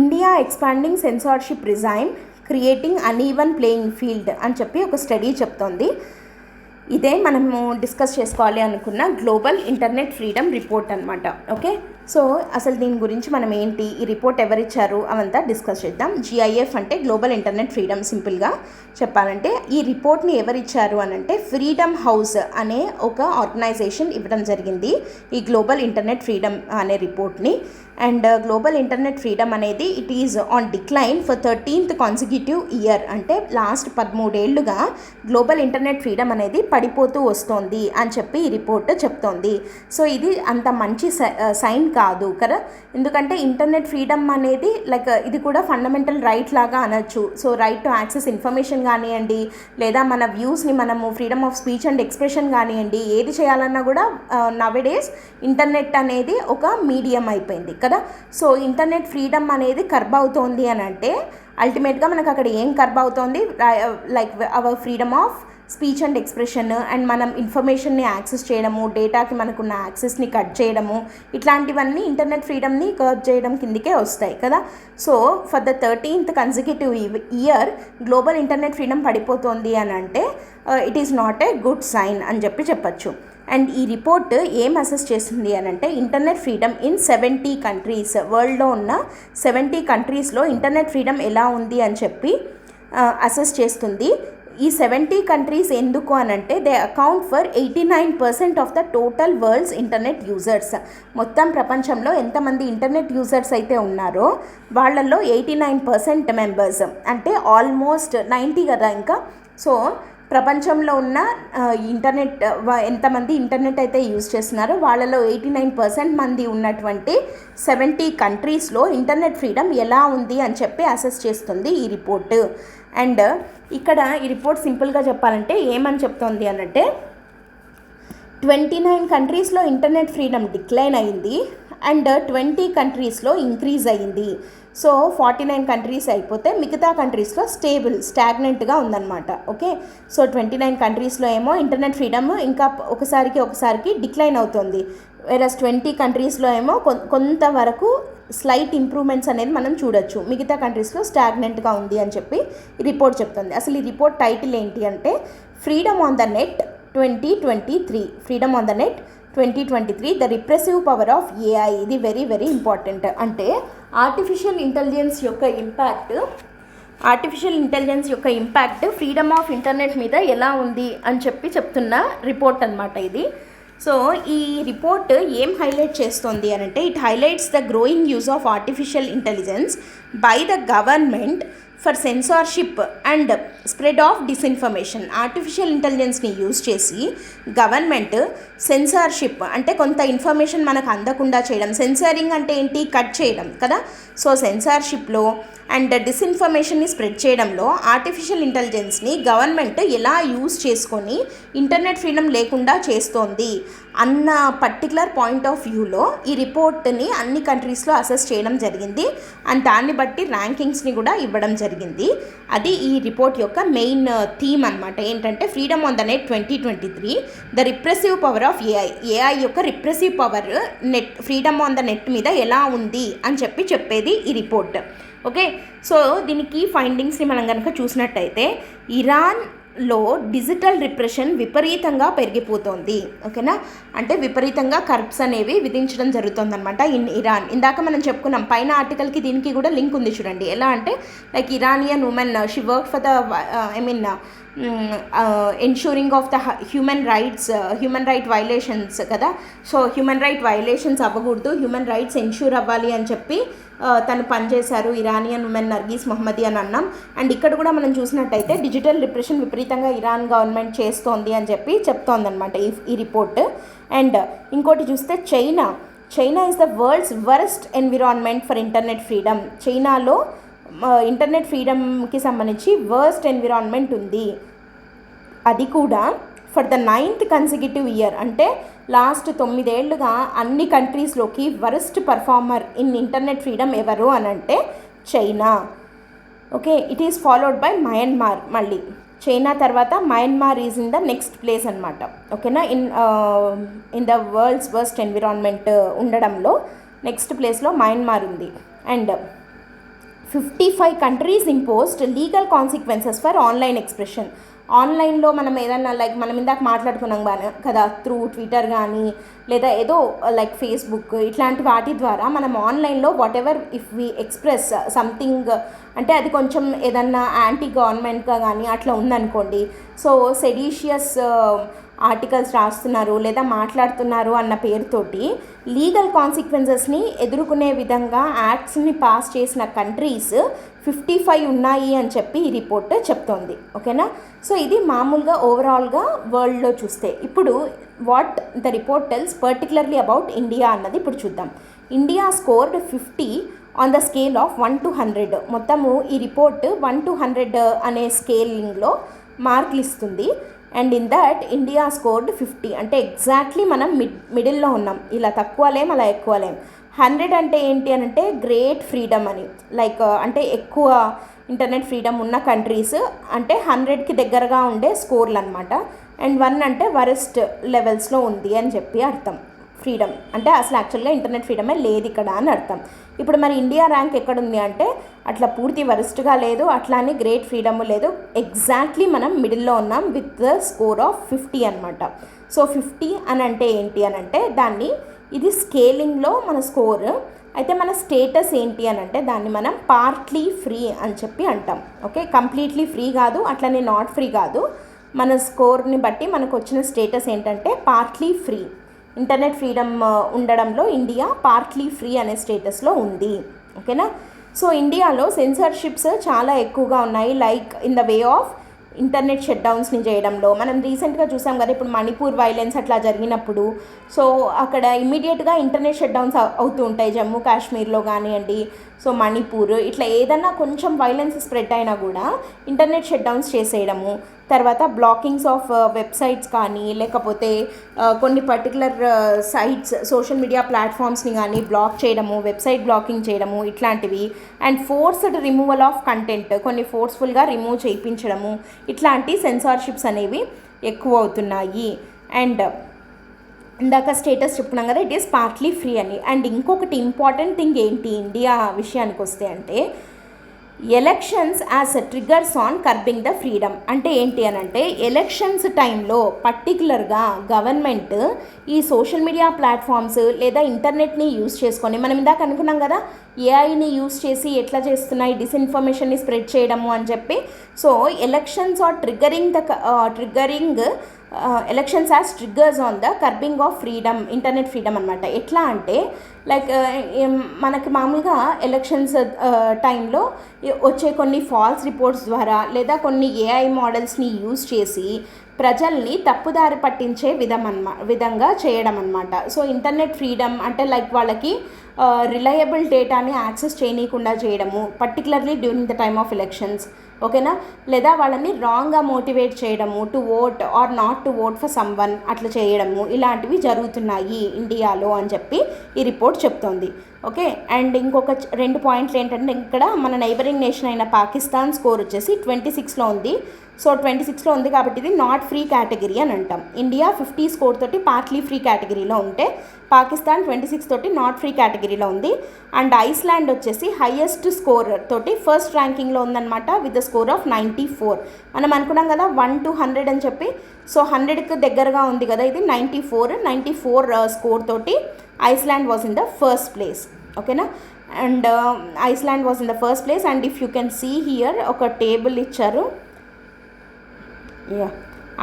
India expanding censorship regime creating uneven playing field అని చెప్పి ఒక స్టడీ చెప్తోంది. ఇదే మనము డిస్కస్ చేసుకోవాలి అనుకున్న గ్లోబల్ ఇంటర్నెట్ ఫ్రీడమ్ రిపోర్ట్ అనమాట. ఓకే, సో అసలు దీని గురించి మనం ఏంటి, ఈ రిపోర్ట్ ఎవరిచ్చారు అవంతా డిస్కస్ చేద్దాం. GIF అంటే గ్లోబల్ ఇంటర్నెట్ ఫ్రీడమ్, సింపుల్గా చెప్పాలంటే ఈ రిపోర్ట్ని ఎవరిచ్చారు అనంటే ఫ్రీడమ్ హౌస్ అనే ఒక ఆర్గనైజేషన్ ఇవ్వడం జరిగింది ఈ గ్లోబల్ ఇంటర్నెట్ ఫ్రీడమ్ అనే రిపోర్ట్ని. అండ్ గ్లోబల్ ఇంటర్నెట్ ఫ్రీడమ్ అనేది it is on decline for 13th consecutive year. అంటే లాస్ట్ 13 ఏళ్లుగా గ్లోబల్ ఇంటర్నెట్ ఫ్రీడమ్ అనేది పడిపోతూ వస్తోంది అని చెప్పి ఈ రిపోర్ట్ చెప్తోంది. సో ఇది అంత మంచి సైన్ కాదు కదా, ఎందుకంటే ఇంటర్నెట్ ఫ్రీడమ్ అనేది లైక్ ఇది కూడా ఫండమెంటల్ రైట్ లాగా అనొచ్చు. So right to access information కానివ్వండి, లేదా మన వ్యూస్ని మనము freedom of speech and expression కానివ్వండి, ఏది చేయాలన్నా కూడా నవడేస్ ఇంటర్నెట్ అనేది ఒక మీడియం అయిపోయింది కదా. సో ఇంటర్నెట్ ఫ్రీడమ్ అనేది కర్బ్ అవుతోంది అని అంటే అల్టిమేట్గా మనకు అక్కడ ఏం కర్బ్ అవుతోంది, like our freedom of speech and expression and మనం ఇన్ఫర్మేషన్ని యాక్సెస్ చేయడము, డేటాకి మనకున్న యాక్సెస్ని కట్ చేయడము, ఇట్లాంటివన్నీ ఇంటర్నెట్ ఫ్రీడమ్ని కర్బ్ చేయడం కిందకే వస్తాయి కదా. So for the 13th consecutive year global internet freedom పడిపోతుంది అని అంటే it is not a good sign అని చెప్పచ్చు. అండ్ ఈ రిపోర్ట్ ఏం అసెస్ చేస్తుంది అని అంటే ఇంటర్నెట్ ఫ్రీడమ్ ఇన్ 70 కంట్రీస్, వరల్డ్లో ఉన్న 70 కంట్రీస్లో ఇంటర్నెట్ ఫ్రీడమ్ ఎలా ఉంది అని చెప్పి అసెస్ చేస్తుంది. ఈ 70 కంట్రీస్ ఎందుకు అని అంటే they account for 89% of the total world's internet users. మొత్తం ప్రపంచంలో ఎంతమంది ఇంటర్నెట్ యూజర్స్ అయితే ఉన్నారో వాళ్ళల్లో 89% మెంబర్స్, అంటే ఆల్మోస్ట్ 90 కదా ఇంకా. సో ప్రపంచంలో ఉన్న ఇంటర్నెట్ ఎంతమంది ఇంటర్నెట్ అయితే యూజ్ చేస్తున్నారో వాళ్ళలో 89% మంది ఉన్నటువంటి 70 కంట్రీస్లో ఇంటర్నెట్ ఫ్రీడమ్ ఎలా ఉంది అని చెప్పి అసెస్ చేస్తుంది ఈ రిపోర్టు. అండ్ ఇక్కడ ఈ రిపోర్ట్ సింపుల్గా చెప్పాలంటే ఏమని చెప్తోంది అనంటే 29 కంట్రీస్లో ఇంటర్నెట్ ఫ్రీడమ్ డిక్లైన్ అయింది అండ్ 20 కంట్రీస్లో ఇంక్రీజ్ అయ్యింది. సో 49 కంట్రీస్ అయిపోతే మిగతా కంట్రీస్లో స్టాగ్నెంట్గా ఉందన్నమాట. ఓకే, సో 29 కంట్రీస్లో ఏమో ఇంటర్నెట్ ఫ్రీడమ్ ఇంకా ఒకసారికి డిక్లైన్ అవుతుంది. వేరస్ 20 కంట్రీస్లో ఏమో కొంతవరకు స్లైట్ ఇంప్రూవ్మెంట్స్ అనేది మనం చూడొచ్చు, మిగతా కంట్రీస్లో స్టాగ్నెంట్గా ఉంది అని చెప్పి ఈ రిపోర్ట్ చెప్తుంది. అసలు ఈ రిపోర్ట్ టైటిల్ ఏంటి అంటే freedom on the net 2023, freedom on the net 2023 the repressive power of AI. ఇది వెరీ వెరీ ఇంపార్టెంట్. అంటే ఆర్టిఫిషియల్ ఇంటెలిజెన్స్ యొక్క ఇంపాక్ట్ ఫ్రీడమ్ ఆఫ్ ఇంటర్నెట్ మీద ఎలా ఉంది అని చెప్పి చెప్తున్న రిపోర్ట్ అనమాట ఇది. సో ఈ రిపోర్ట్ ఏం హైలైట్ చేస్తుంది అని అంటే it highlights the growing use of artificial intelligence by the government for censorship and spread of disinformation. Artificial ఇంటెలిజెన్స్ని యూజ్ చేసి గవర్నమెంట్ సెన్సార్షిప్ అంటే కొంత ఇన్ఫర్మేషన్ మనకు అందకుండా చేయడం, సెన్సారింగ్ అంటే ఏంటి, కట్ చేయడం కదా. సో సెన్సార్షిప్లో అండ్ డిస్ఇన్ఫర్మేషన్ని స్ప్రెడ్ చేయడంలో ఆర్టిఫిషియల్ ఇంటెలిజెన్స్ని గవర్నమెంట్ ఎలా యూజ్ చేసుకొని ఇంటర్నెట్ ఫ్రీడమ్ లేకుండా చేస్తోంది అన్న పర్టికులర్ పాయింట్ ఆఫ్ వ్యూలో ఈ రిపోర్ట్ని అన్ని కంట్రీస్లో అసెస్ చేయడం జరిగింది అండ్ దాన్ని బట్టి ర్యాంకింగ్స్ని కూడా ఇవ్వడం జరిగింది. అది ఈ రిపోర్ట్ యొక్క మెయిన్ థీమ్ అనమాట. ఏంటంటే freedom on the net 2023 the repressive power of AI యొక్క repressive power freedom on the net మీద ఎలా ఉంది అని చెప్పేది ఈ రిపోర్ట్. ఓకే, సో దీనికి ఫైండింగ్స్ని మనం కనుక చూసినట్టయితే ఇరాన్లో డిజిటల్ రిప్రెషన్ విపరీతంగా పెరిగిపోతుంది. ఓకేనా, అంటే విపరీతంగా కర్బ్స్ అనేవి విధించడం జరుగుతుందన్నమాట ఇన్ ఇరాన్. ఇందాక మనం చెప్పుకున్నాం పైన ఆర్టికల్కి దీనికి కూడా లింక్ ఉంది చూడండి. ఎలా అంటే like Iranian women she work for the ensuring of the human right violations కదా. సో హ్యూమన్ రైట్ వైలేషన్స్ అవ్వకూడదు, హ్యూమన్ రైట్స్ ఎన్ష్యూర్ అవ్వాలి అని చెప్పి తను పనిచేశారు ఇరానియన్ ఉమెన్ నర్గీస్ మొహమ్మది అని అన్నాం. అండ్ ఇక్కడ కూడా మనం చూసినట్టయితే డిజిటల్ రిప్రెషన్ విపరీతంగా ఇరాన్ గవర్నమెంట్ చేస్తోంది అని చెప్పి చెప్తోందనమాట ఈ రిపోర్ట్. అండ్ ఇంకోటి చూస్తే China is the world's worst environment for internet freedom. చైనాలో ఇంటర్నెట్ ఫ్రీడమ్కి సంబంధించి వర్స్ట్ ఎన్విరాన్మెంట్ ఉంది. అది కూడా for the 9th consecutive year, అంటే లాస్ట్ 9 ఏళ్లుగా అన్ని కంట్రీస్లోకి worst performer in internet freedom ఎవరు అని అంటే China. Okay, it is followed by Myanmar. మళ్ళీ చైనా తర్వాత Myanmar is in the next place అనమాట. ఓకేనా, in the world's worst environment ఉండడంలో నెక్స్ట్ ప్లేస్లో మయన్మార్ ఉంది. And 55 countries imposed legal consequences for online expression. ఆన్లైన్లో మనం ఏదన్నా లైక్ మనం ఇందాక మాట్లాడుకున్నాం కదా, త్రూ ట్విట్టర్ కానీ లేదా ఏదో లైక్ ఫేస్బుక్ ఇట్లాంటి వాటి ద్వారా మనం ఆన్లైన్లో whatever if we express something అంటే అది కొంచెం ఏదన్నా యాంటీ గవర్నమెంట్గా కానీ అట్లా ఉందనుకోండి, సో సెడీషియస్ ఆర్టికల్స్ రాస్తున్నారు లేదా మాట్లాడుతున్నారు అన్న పేరుతోటి లీగల్ కాన్సిక్వెన్సెస్ని ఎదుర్కొనే విధంగా యాక్ట్స్ని పాస్ చేసిన కంట్రీస్ 55 ఉన్నాయి అని చెప్పి ఈ రిపోర్ట్ చెప్తోంది. ఓకేనా, సో ఇది మామూలుగా ఓవరాల్గా వరల్డ్లో చూస్తే. ఇప్పుడు what the report tells particularly about India అన్నది ఇప్పుడు చూద్దాం. India scored 50 on the scale of 1 to 100. మొత్తము ఈ రిపోర్ట్ 1 to 100 అనే స్కేలింగ్లో మార్కులు ఇస్తుంది. And in that India scored 50, అంటే ఎగ్జాక్ట్లీ మనం మిడిల్లో ఉన్నాం. ఇలా తక్కువ లేం, అలా ఎక్కువ లేం. 100 అంటే ఏంటి అని అంటే గ్రేట్ ఫ్రీడమ్ అని, లైక్ అంటే ఎక్కువ ఇంటర్నెట్ ఫ్రీడమ్ ఉన్న కంట్రీస్ అంటే 100కి దగ్గరగా ఉండే స్కోర్లు అనమాట. అండ్ 1 అంటే వరెస్ట్ లెవెల్స్లో ఉంది అని చెప్పి అర్థం. ఫ్రీడమ్ అంటే అసలు యాక్చువల్గా ఇంటర్నెట్ ఫ్రీడమే లేదు ఇక్కడ అని అర్థం. ఇప్పుడు మరి ఇండియా ర్యాంక్ ఎక్కడుంది అంటే అట్లా పూర్తి వరెస్ట్గా లేదు, అట్లా అని గ్రేట్ ఫ్రీడమ్ లేదు, ఎగ్జాక్ట్లీ మనం మిడిల్లో ఉన్నాం విత్ ద స్కోర్ ఆఫ్ 50 అనమాట. సో 50 అని అంటే ఏంటి అని అంటే దాన్ని ఇది స్కేలింగ్లో మన స్కోర్ అయితే మన స్టేటస్ ఏంటి అని అంటే దాన్ని మనం పార్ట్లీ ఫ్రీ అని చెప్పి అంటాం. ఓకే, కంప్లీట్లీ ఫ్రీ కాదు, అట్లనే నాట్ ఫ్రీ కాదు. మన స్కోర్ని బట్టి మనకు వచ్చిన స్టేటస్ ఏంటంటే పార్ట్లీ ఫ్రీ. ఇంటర్నెట్ ఫ్రీడమ్ ఉండడంలో ఇండియా పార్ట్లీ ఫ్రీ అనే స్టేటస్లో ఉంది. ఓకేనా. సో ఇండియాలో సెన్సర్షిప్స్ చాలా ఎక్కువగా ఉన్నాయి, like in the way of internet shut డౌన్స్ని చేయడంలో. మనం రీసెంట్గా చూసాం కదా, ఇప్పుడు మణిపూర్ వైలెన్స్ అట్లా జరిగినప్పుడు సో అక్కడ ఇమ్మీడియట్గా ఇంటర్నెట్ షట్ డౌన్స్ అవుతూ ఉంటాయి, జమ్మూ కాశ్మీర్లో కానివ్వండి, సో మణిపూర్ ఇట్లా ఏదన్నా కొంచెం వైలెన్స్ స్ప్రెడ్ అయినా కూడా ఇంటర్నెట్ షట్ డౌన్స్ చేసేయడము, తర్వాత బ్లాకింగ్స్ ఆఫ్ వెబ్సైట్స్ కానీ లేకపోతే కొన్ని పర్టికులర్ సైట్స్ సోషల్ మీడియా ప్లాట్ఫామ్స్ని కానీ బ్లాక్ చేయడము, వెబ్సైట్ బ్లాకింగ్ చేయడము ఇట్లాంటివి. And forced removal of content, కొన్ని ఫోర్స్ఫుల్గా రిమూవ్ చేయించడము, ఇట్లాంటి సెన్సార్షిప్స్ అనేవి ఎక్కువ అవుతున్నాయి. అండ్ ఇందాక స్టేటస్ చెప్పుకున్నాం కదా, ఇట్ ఈస్ పార్ట్లీ ఫ్రీ అని. అండ్ ఇంకొకటి ఇంపార్టెంట్ థింగ్ ఏంటి ఇండియా విషయానికి వస్తే అంటే elections as triggers on kerbing the freedom. అంటే ఏంటి అని అంటే ఎలక్షన్స్ టైంలో పర్టికులర్గా గవర్నమెంట్ ఈ సోషల్ మీడియా ప్లాట్ఫామ్స్ లేదా ఇంటర్నెట్ని యూజ్ చేసుకొని, మనం ఇందాక అనుకున్నాం కదా ఏఐని యూజ్ చేసి ఎట్లా చేస్తున్నాయి డిస్ఇన్ఫర్మేషన్ని స్ప్రెడ్ చేయడము అని చెప్పి. So elections are triggering elections as triggers on the curbing of freedom, internet freedom అనమాట. ఎట్లా అంటే లైక్ మనకి మామూలుగా ఎలక్షన్స్ టైంలో వచ్చే కొన్ని ఫాల్స్ రిపోర్ట్స్ ద్వారా లేదా కొన్ని ఏఐ మోడల్స్ని యూజ్ చేసి ప్రజల్ని తప్పుదారి పట్టించే విధంగా చేయడం అనమాట. సో ఇంటర్నెట్ ఫ్రీడమ్ అంటే లైక్ వాళ్ళకి రిలయబుల్ డేటాని యాక్సెస్ చేయనీయకుండా చేయడము, particularly during the time of elections. ఓకేనా, లేదా వాళ్ళని రాంగ్గా మోటివేట్ చేయడము to vote or not to vote for someone అట్లా చేయడము, ఇలాంటివి జరుగుతున్నాయి ఇండియాలో అని చెప్పి ఈ రిపోర్ట్ చెప్తోంది. ఓకే, అండ్ ఇంకొక 2 పాయింట్లు ఏంటంటే ఇక్కడ మన నైబరింగ్ నేషన్ అయిన పాకిస్తాన్ స్కోర్ వచ్చేసి 26లో ఉంది. సో 26లో ఉంది కాబట్టి ఇది నాట్ ఫ్రీ కేటగిరీ అని అంటాం. ఇండియా 50 స్కోర్ తోటి పార్ట్లీ ఫ్రీ కేటగిరీలో ఉంటే పాకిస్తాన్ 26 తోటి నాట్ ఫ్రీ కేటగిరీలో ఉంది. అండ్ ఐస్లాండ్ వచ్చేసి హైయెస్ట్ స్కోర్ తోటి ఫస్ట్ ర్యాంకింగ్లో ఉందన్నమాట విత్ ద స్కోర్ ఆఫ్ 94. మనం అనుకున్నాం కదా 1 to 100 అని చెప్పి, సో 100కి దగ్గరగా ఉంది కదా, ఇది 94 స్కోర్ తోటి Iceland was in the first place. ఓకేనా, and Iceland was in the first place. And if you can see here ఒక టేబుల్ ఇచ్చారు.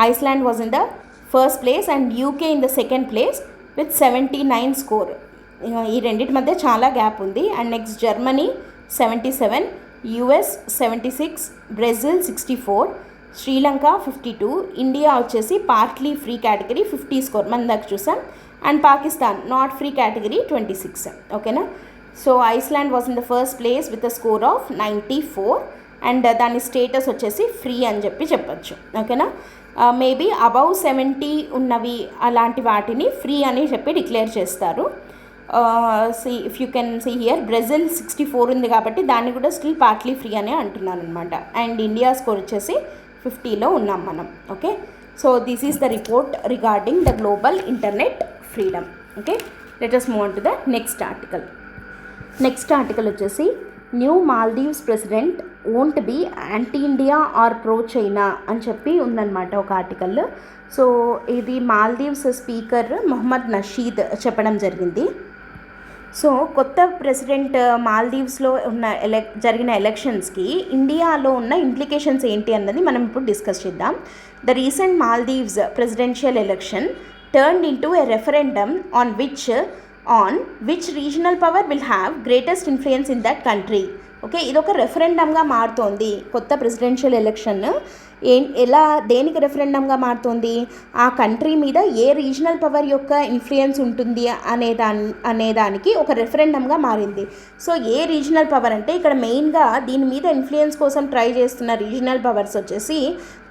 Iceland was in the first place and UK in the second place with 79 score. ఈ రెండింటి మధ్య చాలా gap ఉంది. And next Germany 77, US 76, Brazil 64, Sri Lanka 52, India వచ్చేసి partly free category 50 score మన దాకా చూసాం. And Pakistan not free category 26. ఓకేనా, so Iceland was in the first place with a score of 94 and దాని స్టేటస్ వచ్చేసి ఫ్రీ అని చెప్పి చెప్పచ్చు. ఓకేనా, మేబీ అబౌవ్ 70 ఉన్నవి అలాంటి వాటిని ఫ్రీ అని చెప్పి డిక్లేర్ చేస్తారు. If you can see here Brazil 64 ఉంది కాబట్టి దాన్ని కూడా స్టిల్ పార్ట్లీ ఫ్రీ అనే అంటున్నాను అనమాట. అండ్ ఇండియా స్కోర్ వచ్చేసి 50లో ఉన్నాం మనం. Okay, so this is the report regarding the global internet freedom. Okay, let us move on to the next article. Next article వచ్చేసి new Maldives president won't be anti India or pro China అని చెప్పి ఉందన్నమాట ఒక article. So ఇది Maldives speaker Mohammed Nasheed చెప్పడం జరిగింది. So కొత్త president మాల్దీవ్స్లో జరిగిన ఎలక్షన్స్కి ఇండియాలో ఉన్న ఇంప్లికేషన్స్ ఏంటి అన్నది మనం ఇప్పుడు డిస్కస్ చేద్దాం. The recent Maldives presidential election turned into a referendum on which regional power will have greatest influence in that country. Okay, ఇది ఒక రెఫరెండంగా మారుతోంది. కొత్త ప్రెసిడెన్షియల్ ఎలక్షన్ దేనికి రెఫరెండంగా మారుతోంది, ఆ కంట్రీ మీద ఏ రీజనల్ పవర్ యొక్క ఇన్ఫ్లుయెన్స్ ఉంటుంది అనేదానికి ఒక రెఫరెండంగా మారింది. సో ఏ రీజనల్ పవర్ అంటే ఇక్కడ మెయిన్గా దీని మీద ఇన్ఫ్లుయెన్స్ కోసం ట్రై చేస్తున్న రీజనల్ పవర్స్ వచ్చేసి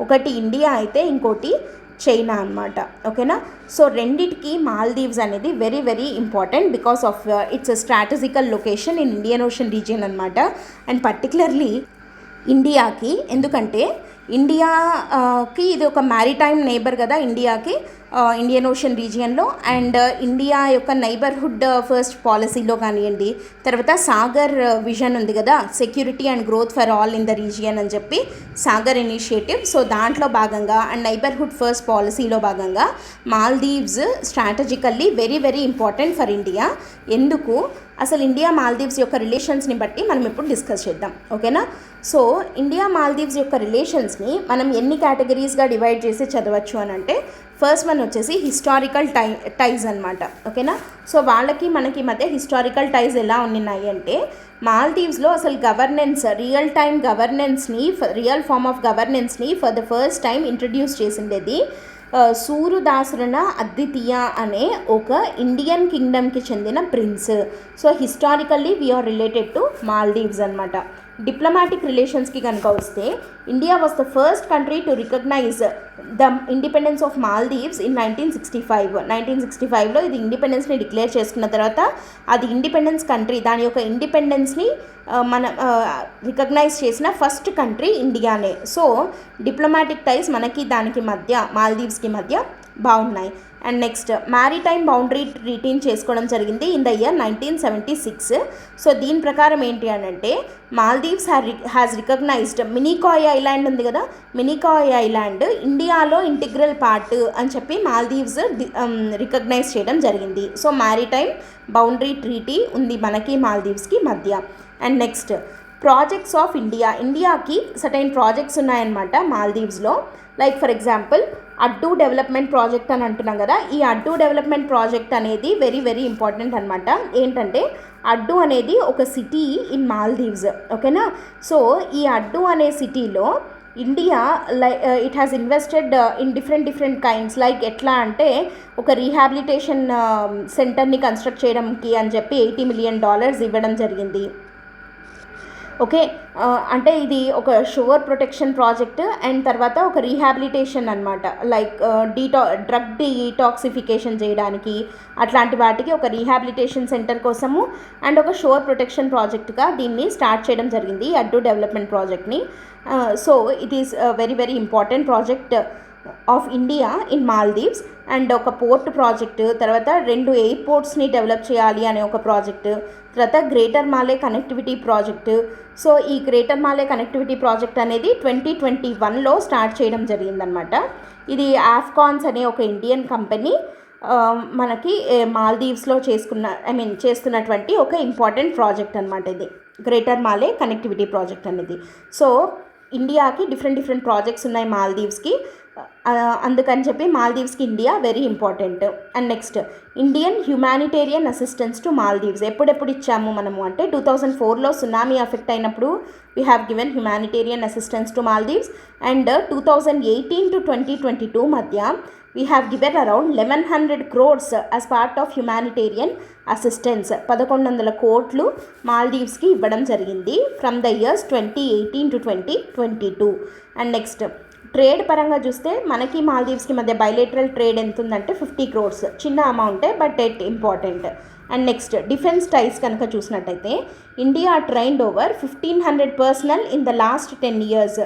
ఒకటి ఇండియా అయితే ఇంకోటి చైనా అనమాట. ఓకేనా. సో రెండిటికి మాల్దీవ్స్ అనేది very very important because of it's strategical location in Indian ocean region అనమాట. అండ్ పర్టికులర్లీ ఇండియాకి, ఎందుకంటే ఇండియాకి ఇది ఒక మ్యారిటైమ్ నేబర్ కదా ఇండియాకి, ఇండియన్ ఓషన్ రీజియన్లో. అండ్ ఇండియా యొక్క నైబర్హుడ్ ఫస్ట్ పాలసీలో కానివ్వండి, తర్వాత సాగర్ విజన్ ఉంది కదా, security and growth for all in the region అని చెప్పి సాగర్ ఇనిషియేటివ్. సో దాంట్లో భాగంగా అండ్ నైబర్హుడ్ ఫస్ట్ పాలసీలో భాగంగా Maldives strategically very very important for India. ఎందుకు అసలు ఇండియా మాల్దీవ్స్ యొక్క రిలేషన్స్ని బట్టి మనం ఇప్పుడు డిస్కస్ చేద్దాం. ఓకేనా. సో ఇండియా మాల్దీవ్స్ యొక్క రిలేషన్స్ని మనం ఎన్ని కేటగిరీస్గా డివైడ్ చేసి చదవచ్చు అని అంటే, ఫస్ట్ వన్ వచ్చేసి హిస్టారికల్ టైజ్ అనమాట. ఓకేనా. సో వాళ్ళకి మనకి మధ్య హిస్టారికల్ టైజ్ ఎలా ఉన్నాయి అంటే, మాల్దీవ్స్లో అసలు గవర్నెన్స్, రియల్ టైమ్ గవర్నెన్స్ని, రియల్ ఫార్మ్ ఆఫ్ గవర్నెన్స్ని for the first time introduce చేసిండేది సూరుదాసురన అద్వితీయ అనే ఒక ఇండియన్ కింగ్డమ్కి చెందిన prince. So historically we're related to Maldives అనమాట. డిప్లొమాటిక్ రిలేషన్స్కి కనుక వస్తే, India was the first country to recognise the independence of Maldives in 1965లో ఇది ఇండిపెండెన్స్ని డిక్లేర్ చేసుకున్న తర్వాత అది ఇండిపెండెన్స్ కంట్రీ, దాని యొక్క ఇండిపెండెన్స్ని మన రికగ్నైజ్ చేసిన ఫస్ట్ కంట్రీ ఇండియానే. సో డిప్లొమాటిక్ టైస్ మనకి దానికి మధ్య, మాల్దీవ్స్కి మధ్య బాగున్నాయి. అండ్ నెక్స్ట్ మ్యారిటైమ్ బౌండరీ ట్రీటీని చేసుకోవడం జరిగింది ఇన్ ద ఇయర్ 1976. సో దీని ప్రకారం ఏంటి అని అంటే, Maldives has recognised Minicoy island ఉంది కదా, మినికాయ్ ఐలాండ్ ఇండియాలో ఇంటిగ్రల్ పార్ట్ అని చెప్పి మాల్దీవ్స్ రికగ్నైజ్ చేయడం జరిగింది. సో మ్యారిటైమ్ బౌండరీ ట్రీటీ ఉంది మనకి మాల్దీవ్స్కి మధ్య. And next projects of India, ఇండియాకి సర్టైన్ ప్రాజెక్ట్స్ ఉన్నాయన్నమాట మాల్దీవ్స్లో. లైక్ ఫర్ ఎగ్జాంపుల్ అడ్డు డెవలప్మెంట్ ప్రాజెక్ట్ అని అంటున్నాం కదా, ఈ అడ్డు డెవలప్మెంట్ ప్రాజెక్ట్ అనేది వెరీ వెరీ ఇంపార్టెంట్ అనమాట. ఏంటంటే అడ్డు అనేది ఒక సిటీ ఇన్ మాల్దీవ్స్. ఓకేనా. సో ఈ అడ్డు అనే సిటీలో India it has invested in different kinds. Like ఎట్లా అంటే, ఒక రీహాబిలిటేషన్ సెంటర్ని కన్స్ట్రక్ట్ చేయడానికి అని చెప్పి $80 million ఇవ్వడం జరిగింది. ఓకే. అంటే ఇది ఒక షోర్ ప్రొటెక్షన్ ప్రాజెక్ట్ అండ్ తర్వాత ఒక రీహాబిలిటేషన్ అనమాట. లైక్ డ్రగ్ డీటాక్సిఫికేషన్ చేయడానికి అట్లాంటి వాటికి ఒక రీహాబిలిటేషన్ సెంటర్ కోసము అండ్ ఒక షోర్ ప్రొటెక్షన్ ప్రాజెక్ట్గా దీన్ని స్టార్ట్ చేయడం జరిగింది, అడ్డు డెవలప్మెంట్ ప్రాజెక్ట్ని. So it is very very important project of India in Maldives. And ఒక పోర్ట్ ప్రాజెక్టు, తర్వాత 2 ఎయిర్పోర్ట్స్ని డెవలప్ చేయాలి అనే ఒక ప్రాజెక్టు, తర్వాత greater Male connectivity project. So ఈ గ్రేటర్ మాలే కనెక్టివిటీ ప్రాజెక్ట్ అనేది 2021లో స్టార్ట్ చేయడం జరిగిందనమాట. ఇది ఆఫ్కాన్స్ అనే ఒక ఇండియన్ కంపెనీ మనకి మాల్దీవ్స్లో చేస్తున్నటువంటి ఒక ఇంపార్టెంట్ ప్రాజెక్ట్ అనమాట ఇది, గ్రేటర్ మాలే కనెక్టివిటీ ప్రాజెక్ట్ అనేది. సో ఇండియాకి డిఫరెంట్ ప్రాజెక్ట్స్ ఉన్నాయి మాల్దీవ్స్కి, అందుకని చెప్పి మాల్దీవ్స్కి India very important. And next Indian humanitarian assistance to Maldives ఎప్పుడెప్పుడు ఇచ్చాము మనము అంటే, 2004లో సునామీ ఎఫెక్ట్ అయినప్పుడు we have given humanitarian assistance to Maldives. And 2018 to 2022 మధ్య we have given around 1100 crores as part of humanitarian assistance. 1100 కోట్లు మాల్దీవ్స్కి ఇవ్వడం జరిగింది from the years 2018 to 2022. And next trade పరంగా చూస్తే మనకి మాల్దీవ్స్కి మధ్య బైలేటరల్ ట్రేడ్ ఎంత ఉందంటే 50 crores, చిన్న అమౌంటే but it important. And next defence ties కనుక చూసినట్టయితే, India trained over 1500 personnel in the last 10 years.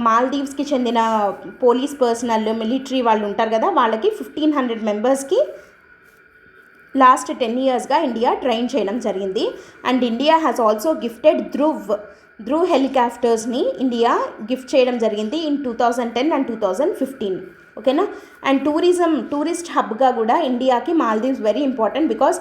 మాల్దీవ్స్కి చెందిన పోలీస్ పర్సనల్, మిలిటరీ వాళ్ళు ఉంటారు కదా, వాళ్ళకి 1500 మెంబర్స్కి లాస్ట్ 10 yearsగా ఇండియా ట్రైన్ చేయడం జరిగింది. And India has also gifted Dhruv హెలికాప్టర్స్ని ఇండియా గిఫ్ట్ చేయడం జరిగింది ఇన్ 2010 and 2015. ఓకేనా. అండ్ టూరిస్ట్ హబ్గా కూడా ఇండియాకి మాల్దీవ్స్ వెరీ ఇంపార్టెంట్ బికాస్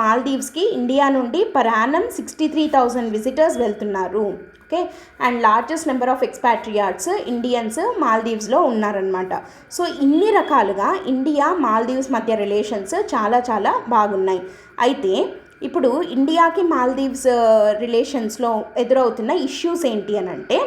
మాల్దీవ్స్కి ఇండియా నుండి పర్ యానం 63,000 విజిటర్స్ వెళ్తున్నారు. Okay. And largest number of expatriates Indians మాల్దీవ్స్లో ఉన్నారనమాట. సో ఇన్ని రకాలుగా ఇండియా మాల్దీవ్స్ మధ్య రిలేషన్స్ చాలా చాలా బాగున్నాయి. అయితే ఇప్పుడు ఇండియాకి మాల్దీవ్స్ రిలేషన్స్లో ఎదురవుతున్న ఇష్యూస్ ఏంటి అని అంటే,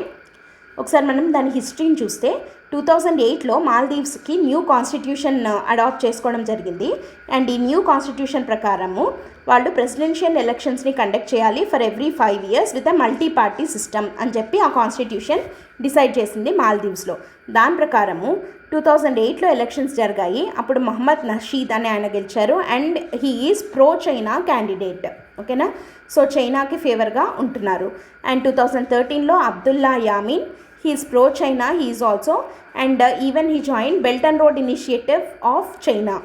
ఒకసారి మనం దాని హిస్టరీని చూస్తే 2008లో మాల్దీవ్స్కి న్యూ కాన్స్టిట్యూషన్ అడాప్ట్ చేసుకోవడం జరిగింది. అండ్ ఈ న్యూ కాన్స్టిట్యూషన్ ప్రకారము వాళ్ళు ప్రెసిడెన్షియల్ ఎలక్షన్స్ని కండక్ట్ చేయాలి for every 5 years with a multi party system అని చెప్పి ఆ కాన్స్టిట్యూషన్ డిసైడ్ చేసింది మాల్దీవ్స్లో. దాని ప్రకారము 2008లో ఎలక్షన్స్ జరిగాయి. అప్పుడు మొహమ్మద్ నషీద్ అనే ఆయన గెలిచారు and he is pro China candidate. ఓకేనా, సో చైనాకి ఫేవర్గా ఉంటున్నారు. అండ్ 2013లో Abdulla Yameen, he is pro China, he is also, and even he join belt and road initiative of China.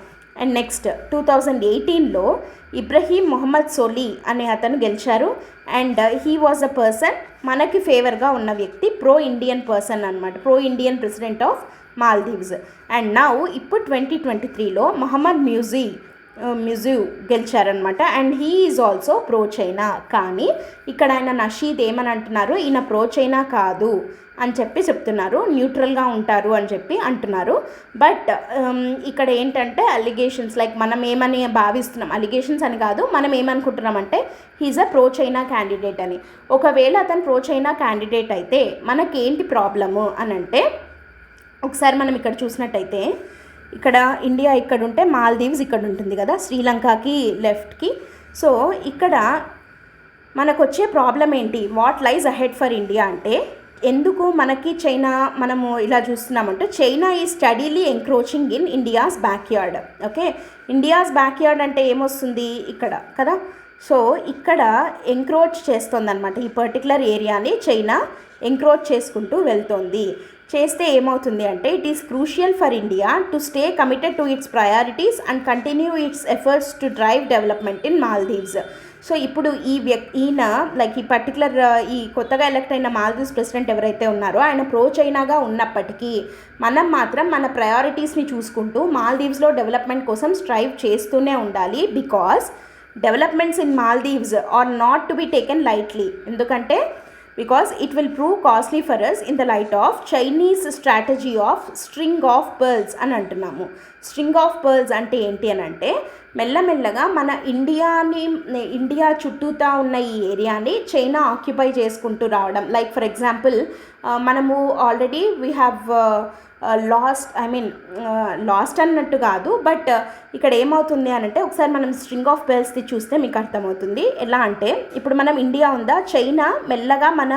And next 2018లో ఇబ్రహీం మొహమ్మద్ సోలీ అనే అతను గెలిచారు and he was a person మనకి ఫేవర్గా ఉన్న వ్యక్తి, ప్రో ఇండియన్ పర్సన్ అనమాట, pro Indian president of Maldives. And now ఇప్పుడు 2023లో Mohamed Muizzu గెలిచారనమాట and he is also pro China. కానీ ఇక్కడ ఆయన నషీద్ ఏమని అంటున్నారు, ఈయన ప్రో చైనా కాదు అని చెప్పి చెప్తున్నారు, న్యూట్రల్గా ఉంటారు అని చెప్పి అంటున్నారు. బట్ ఇక్కడ ఏంటంటే అలిగేషన్స్, లైక్ మనం ఏమని భావిస్తున్నాం, అలిగేషన్స్ అని కాదు, మనం ఏమనుకుంటున్నామంటే he's a pro China candidate అని. ఒకవేళ అతను ప్రో చైనా క్యాండిడేట్ అయితే మనకేంటి ప్రాబ్లము అని అంటే, ఒకసారి మనం ఇక్కడ చూసినట్టయితే ఇక్కడ ఇండియా ఇక్కడ ఉంటే మాల్దీవ్స్ ఇక్కడ ఉంటుంది కదా, శ్రీలంకకి లెఫ్ట్కి. సో ఇక్కడ మనకు వచ్చే ప్రాబ్లం ఏంటి, వాట్ లైజ్ అహెడ్ ఫర్ ఇండియా అంటే, ఎందుకు మనకి చైనా మనము ఇలా చూస్తున్నామంటే చైనా ఈ steadily encroaching in India's backyard. Okay, India's backyard అంటే ఏమొస్తుంది ఇక్కడ కదా, సో ఇక్కడ ఎంక్రోచ్ చేస్తుందన్నమాట, ఈ పర్టికులర్ ఏరియాని చైనా ఎంక్రోచ్ చేసుకుంటూ వెళ్తోంది. చేస్తే ఏమవుతుంది అంటే it is crucial for India to stay committed to it's priorities and continue it's efforts to drive development in Maldives. So ఇప్పుడు ఈయన లైక్ ఈ పర్టికులర్ ఈ కొత్తగా ఎలక్ట్ అయిన మాల్దీవ్స్ ప్రెసిడెంట్ ఎవరైతే ఉన్నారో ఆయన ప్రో చైనాగా ఉన్నప్పటికీ మనం మాత్రం మన ప్రయారిటీస్ని చూసుకుంటూ మాల్దీవ్స్లో డెవలప్మెంట్ కోసం స్ట్రైవ్ చేస్తూనే ఉండాలి. Because developments in Maldives are not to be taken lightly. ఎందుకంటే because it will prove costly for us in the light of Chinese strategy of string of pearls అని అంటున్నాము. స్ట్రింగ్ ఆఫ్ పర్ల్స్ అంటే ఏంటి అని అంటే మెల్లమెల్లగా మన ఇండియా చుట్టూతా ఉన్న ఈ ఏరియాని చైనా ఆక్యుపై చేసుకుంటూ రావడం. లైక్ ఫర్ ఎగ్జాంపుల్ మనము ఆల్రెడీ వీ హ్యావ్ లాస్ట్ అన్నట్టు కాదు, బట్ ఇక్కడ ఏమవుతుంది అని అంటే ఒకసారి మనం స్ట్రింగ్ ఆఫ్ పెర్ల్స్ది చూస్తే మీకు అర్థమవుతుంది. ఎలా అంటే ఇప్పుడు మనం ఇండియా ఉందా, చైనా మెల్లగా మన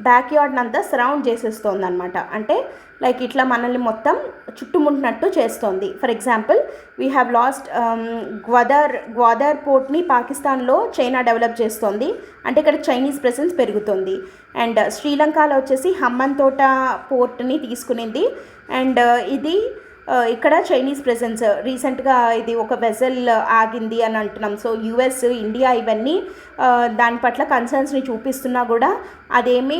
బ్యాక్యార్డ్ని అంతా సరౌండ్ చేసేస్తోంది అనమాట. అంటే లైక్ ఇట్లా మనల్ని మొత్తం చుట్టుముట్టినట్టు చేస్తోంది. For example we have lost Gwadar పోర్ట్ని పాకిస్తాన్లో చైనా డెవలప్ చేస్తోంది, అంటే ఇక్కడ చైనీస్ ప్రెసెన్స్ పెరుగుతుంది. అండ్ శ్రీలంకలో వచ్చేసి హంబన్తోట పోర్ట్ని తీసుకునింది అండ్ ఇది ఇక్కడ చైనీస్ ప్రెసెన్స్. రీసెంట్గా ఇది ఒక వెజల్ ఆగింది అని అంటున్నాం. సో యుఎస్, ఇండియా ఇవన్నీ దాని పట్ల కన్సర్న్స్ని చూపిస్తున్నా కూడా అదేమీ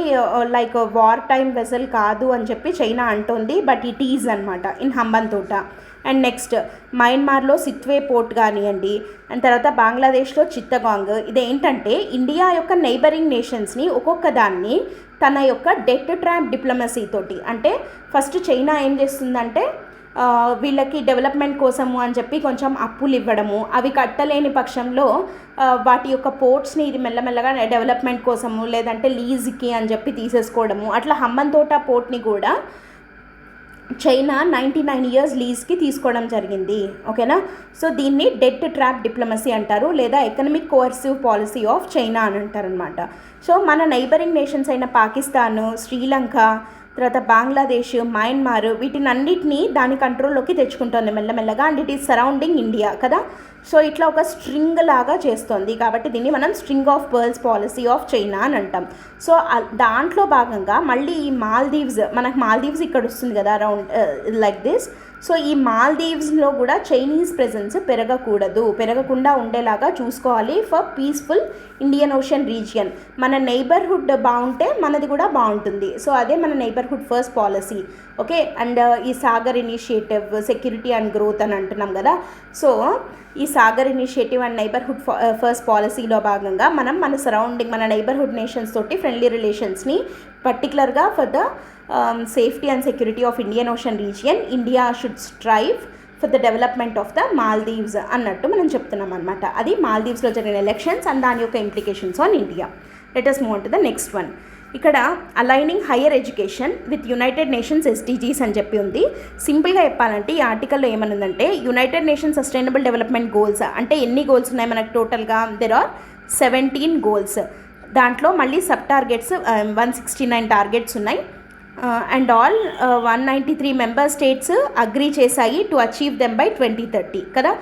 లైక్ వార్ టైం వెజల్ కాదు అని చెప్పి చైనా అంటోంది. బట్ ఇట్ ఈజ్ అనమాట ఇన్ హంబన్తోట. అండ్ నెక్స్ట్ మయన్మార్లో సిట్వే పోర్ట్ కానివ్వండి, అండ్ తర్వాత బంగ్లాదేశ్లో చిత్తగాంగ్. ఇదేంటంటే ఇండియా యొక్క నైబరింగ్ నేషన్స్ని ఒక్కొక్క దాన్ని తన యొక్క డెట్ ట్రాప్ డిప్లొమసీ తోటి, అంటే ఫస్ట్ చైనా ఏం చేస్తుందంటే వీళ్ళకి డెవలప్మెంట్ కోసము అని చెప్పి కొంచెం అప్పులు ఇవ్వడము, అవి కట్టలేని పక్షంలో వాటి యొక్క పోర్ట్స్ని ఇది మెల్లమెల్లగా డెవలప్మెంట్ కోసము లేదంటే లీజ్కి అని చెప్పి తీసేసుకోవడము. అట్లా హంబన్తోట పోర్ట్ని కూడా చైనా 99 years లీజ్కి తీసుకోవడం జరిగింది. ఓకేనా, సో దీన్ని డెట్ ట్రాప్ డిప్లొమసీ అంటారు, లేదా economic coercive policy of China అని అంటారనమాట. సో మన నైబరింగ్ నేషన్స్ అయిన పాకిస్తాన్, శ్రీలంక, తర్వాత బంగ్లాదేశ్, మయన్మార్ వీటినన్నిటినీ దాని కంట్రోల్లోకి తెచ్చుకుంటుంది మెల్లమెల్లగా. And it is surrounding India కదా. సో ఇట్లా ఒక స్ట్రింగ్ లాగా చేస్తుంది, కాబట్టి దీన్ని మనం string of pearls policy of China అని అంటాం. సో దాంట్లో భాగంగా మళ్ళీ ఈ మనకు మాల్దీవ్స్ ఇక్కడ వస్తుంది కదా అరౌండ్ లైక్ దిస్. సో ఈ మాల్దీవ్స్లో కూడా చైనీస్ ప్రెజెన్స్ పెరగకుండా ఉండేలాగా చూసుకోవాలి for peaceful Indian ocean region. మన నైబర్హుడ్ బాగుంటే మనది కూడా బాగుంటుంది. సో అదే మన neighbourhood first policy. Okay, and ఈ Sagar initiative, security and growth అని అంటున్నాం కదా. సో ఈ Sagar initiative and neighbourhood first పాలసీలో భాగంగా మనం మన సరౌండింగ్ మన నైబర్హుడ్ నేషన్స్ తోటి ఫ్రెండ్లీ రిలేషన్స్ని పర్టికులర్గా for the safety and security of Indian ocean region India should strive for the development of the Maldives అన్నట్టు మనం చెప్తున్నాం అనమాట. అది మాల్దీవ్స్లో జరిగిన ఎలక్షన్స్ అండ్ దాని యొక్క implications on India. Let us move on to the next one. ఇక్కడ aligning higher education with United Nations SDGs అని చెప్పి ఉంది. సింపుల్గా చెప్పాలంటే ఈ ఆర్టికల్లో ఏమనుందంటే United Nations sustainable development goals అంటే ఎన్ని గోల్స్ ఉన్నాయి మనకు టోటల్గా, దెర్ ఆర్ 17 గోల్స్. దాంట్లో మళ్ళీ సబ్ టార్గెట్స్ 169 టార్గెట్స్ ఉన్నాయి. And all 193 member states agree చేశాయి టు అచీవ్ దెమ్ బై 2030 కదా.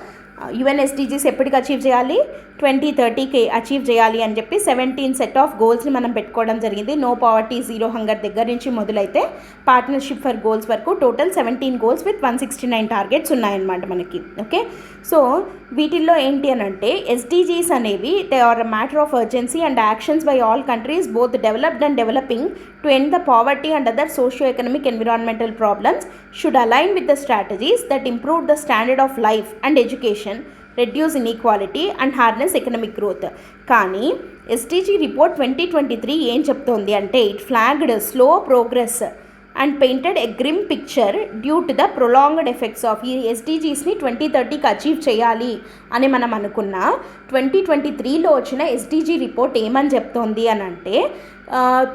యుఎన్ఎస్డిజీస్ ఎప్పటికి అచీవ్ చేయాలి, 2030కి అచీవ్ చేయాలి అని చెప్పి 17 సెట్ ఆఫ్ గోల్స్ని మనం పెట్టుకోవడం జరిగింది. నో పావర్టీ, జీరో హంగర్ దగ్గర నుంచి మొదలైతే పార్ట్నర్షిప్ ఫర్ గోల్స్ వరకు టోటల్ 17 గోల్స్ విత్ 169 టార్గెట్స్ ఉన్నాయన్నమాట మనకి. ఓకే, సో వీటిల్లో ఏంటి అని అంటే ఎస్డీజీస్ అనేవి they are matter of urgency and actions by all countries both developed and developing to end the poverty and other socio economic environmental problems should align with the strategies that improve the standard of life and education, reduce inequality and harness economic growth. కానీ SDG report 2023 ఏం చెప్తోంది అంటే it flagged slow progress and painted a grim picture due to the prolonged effects of ఈ ఎస్డీజీస్ని 2030కి achieve చేయాలి అని మనం అనుకున్న 2023లో వచ్చిన ఎస్డీజీ రిపోర్ట్ ఏమని చెప్తోంది అని అంటే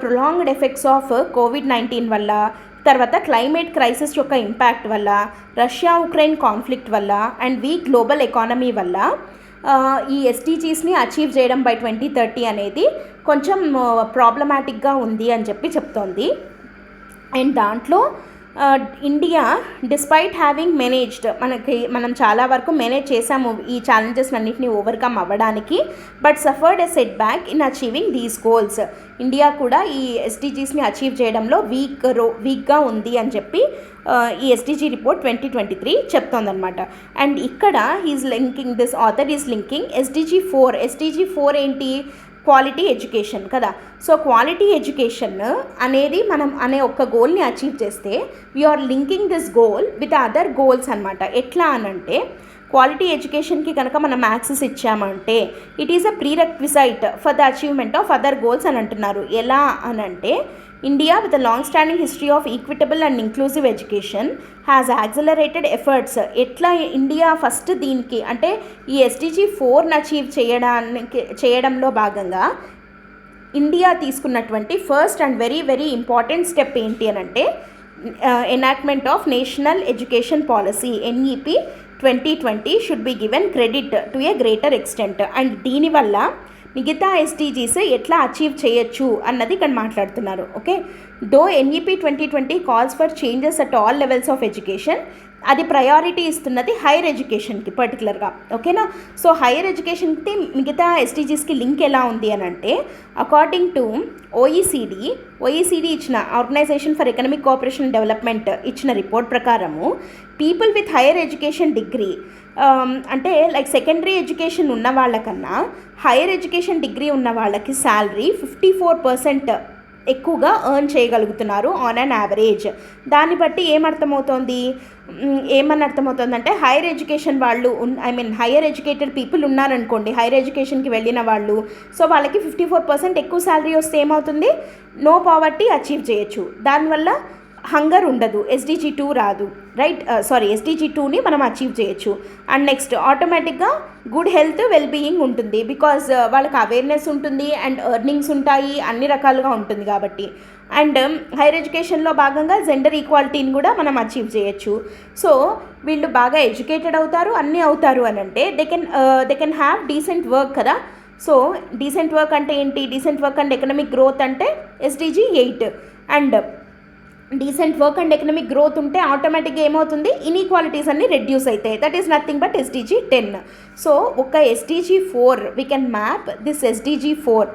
ప్రొలాంగ్డ్ ఎఫెక్ట్స్ ఆఫ్ కోవిడ్-19 వల్ల, తర్వాత క్లైమేట్ క్రైసిస్ యొక్క ఇంపాక్ట్ వల్ల, రష్యా ఉక్రెయిన్ కాన్ఫ్లిక్ట్ వల్ల అండ్ వీక్ గ్లోబల్ ఎకానమీ వల్ల ఈ ఎస్డీజీస్ని అచీవ్ చేయడం బై 2030 అనేది కొంచెం ప్రాబ్లమాటిక్గా ఉంది అని చెప్పి చెప్తోంది. అండ్ దాంట్లో ఇండియా డిస్పైట్ హ్యావింగ్ మేనేజ్డ్ మనం చాలా వరకు మేనేజ్ చేసాము ఈ ఛాలెంజెస్ అన్నింటినీ ఓవర్కమ్ అవ్వడానికి, but suffered a set back in achieving these goals. India కూడా ఈ ఎస్డీజీస్ని అచీవ్ చేయడంలో వీక్గా ఉంది అని చెప్పి ఈ ఎస్డీజీ రిపోర్ట్ 2023 చెప్తోందనమాట. అండ్ ఇక్కడ this author is linking SDG 4 ఏంటి, క్వాలిటీ ఎడ్యుకేషన్ కదా. సో క్వాలిటీ ఎడ్యుకేషన్ అనేది మనం అనే ఒక్క గోల్ని అచీవ్ చేస్తే we're linking this goal with other goals అనమాట. ఎట్లా అనంటే క్వాలిటీ ఎడ్యుకేషన్కి కనుక మనం యాక్సెస్ ఇచ్చామంటే it is a prerequisite for the achievement of other goals అని అంటున్నారు. ఎలా అనంటే India with a long standing history of equitable and inclusive education has accelerated efforts. ఎట్లా ఇండియా ఫస్ట్ దీనికి అంటే ఈ ఎస్డీజీ 4ని అచీవ్ చేయడంలో భాగంగా ఇండియా తీసుకున్నటువంటి first and very very important step ఏంటి అని అంటే enactment of national education policy NEP 2020 should be given credit to A greater extent. And దీనివల్ల మిగతా ఎస్డీజీస్ ఎట్లా అచీవ్ చేయొచ్చు అన్నది ఇక్కడ మాట్లాడుతున్నారు. Okay, though NEP 2020 calls for changes at all levels of education, అది ప్రయారిటీ ఇస్తున్నది హైయర్ ఎడ్యుకేషన్కి పర్టికులర్గా. ఓకేనా, సో హైయర్ ఎడ్యుకేషన్కి మిగతా ఎస్డీజీస్కి లింక్ ఎలా ఉంది అని అంటే అకార్డింగ్ టు OECD ఇచ్చిన organisation for economic cooperation and development ఇచ్చిన రిపోర్ట్ ప్రకారము people with higher education degree అంటే లైక్ సెకండరీ ఎడ్యుకేషన్ ఉన్న వాళ్ళకన్నా హైయర్ ఎడ్యుకేషన్ డిగ్రీ ఉన్న వాళ్ళకి శాలరీ 54% ఎక్కువగా ఎర్న్ చేయగలుగుతున్నారు ఆన్ అన్ యావరేజ్. దాన్ని బట్టి ఏమని అర్థమవుతుందంటే హైయర్ ఎడ్యుకేషన్ వాళ్ళు హైయర్ ఎడ్యుకేటెడ్ పీపుల్ ఉన్నారనుకోండి, హైయర్ ఎడ్యుకేషన్కి వెళ్ళిన వాళ్ళు, సో వాళ్ళకి 54% ఎక్కువ శాలరీ వస్తే ఏమవుతుంది, నో పావర్టీ అచీవ్ చేయొచ్చు. దానివల్ల హంగర్ ఉండదు, SDG 2 రాదు, రైట్? SDG 2ని మనం అచీవ్ చేయొచ్చు. అండ్ నెక్స్ట్ ఆటోమేటిక్గా గుడ్ హెల్త్ వెల్ బీయింగ్ ఉంటుంది, బికాజ్ వాళ్ళకి అవేర్నెస్ ఉంటుంది అండ్ ఎర్నింగ్స్ ఉంటాయి, అన్ని రకాలుగా ఉంటుంది కాబట్టి. అండ్ హైయర్ ఎడ్యుకేషన్లో భాగంగా జెండర్ ఈక్వాలిటీని కూడా మనం అచీవ్ చేయొచ్చు. సో వీళ్ళు బాగా ఎడ్యుకేటెడ్ అవుతారు, అన్నీ అవుతారు అని అంటే they can have decent work కదా. సో డీసెంట్ వర్క్ అంటే ఏంటి, decent work and economic growth అంటే SDG 8. And decent work and economic growth ఉంటే ఆటోమేటిక్గా ఏమవుతుంది, ఇన్ఈక్వాలిటీస్ అన్నీ రెడ్యూస్ అవుతాయి. That is nothing but SDG 10. So ఒక SDG 4 we can map this SDG 4.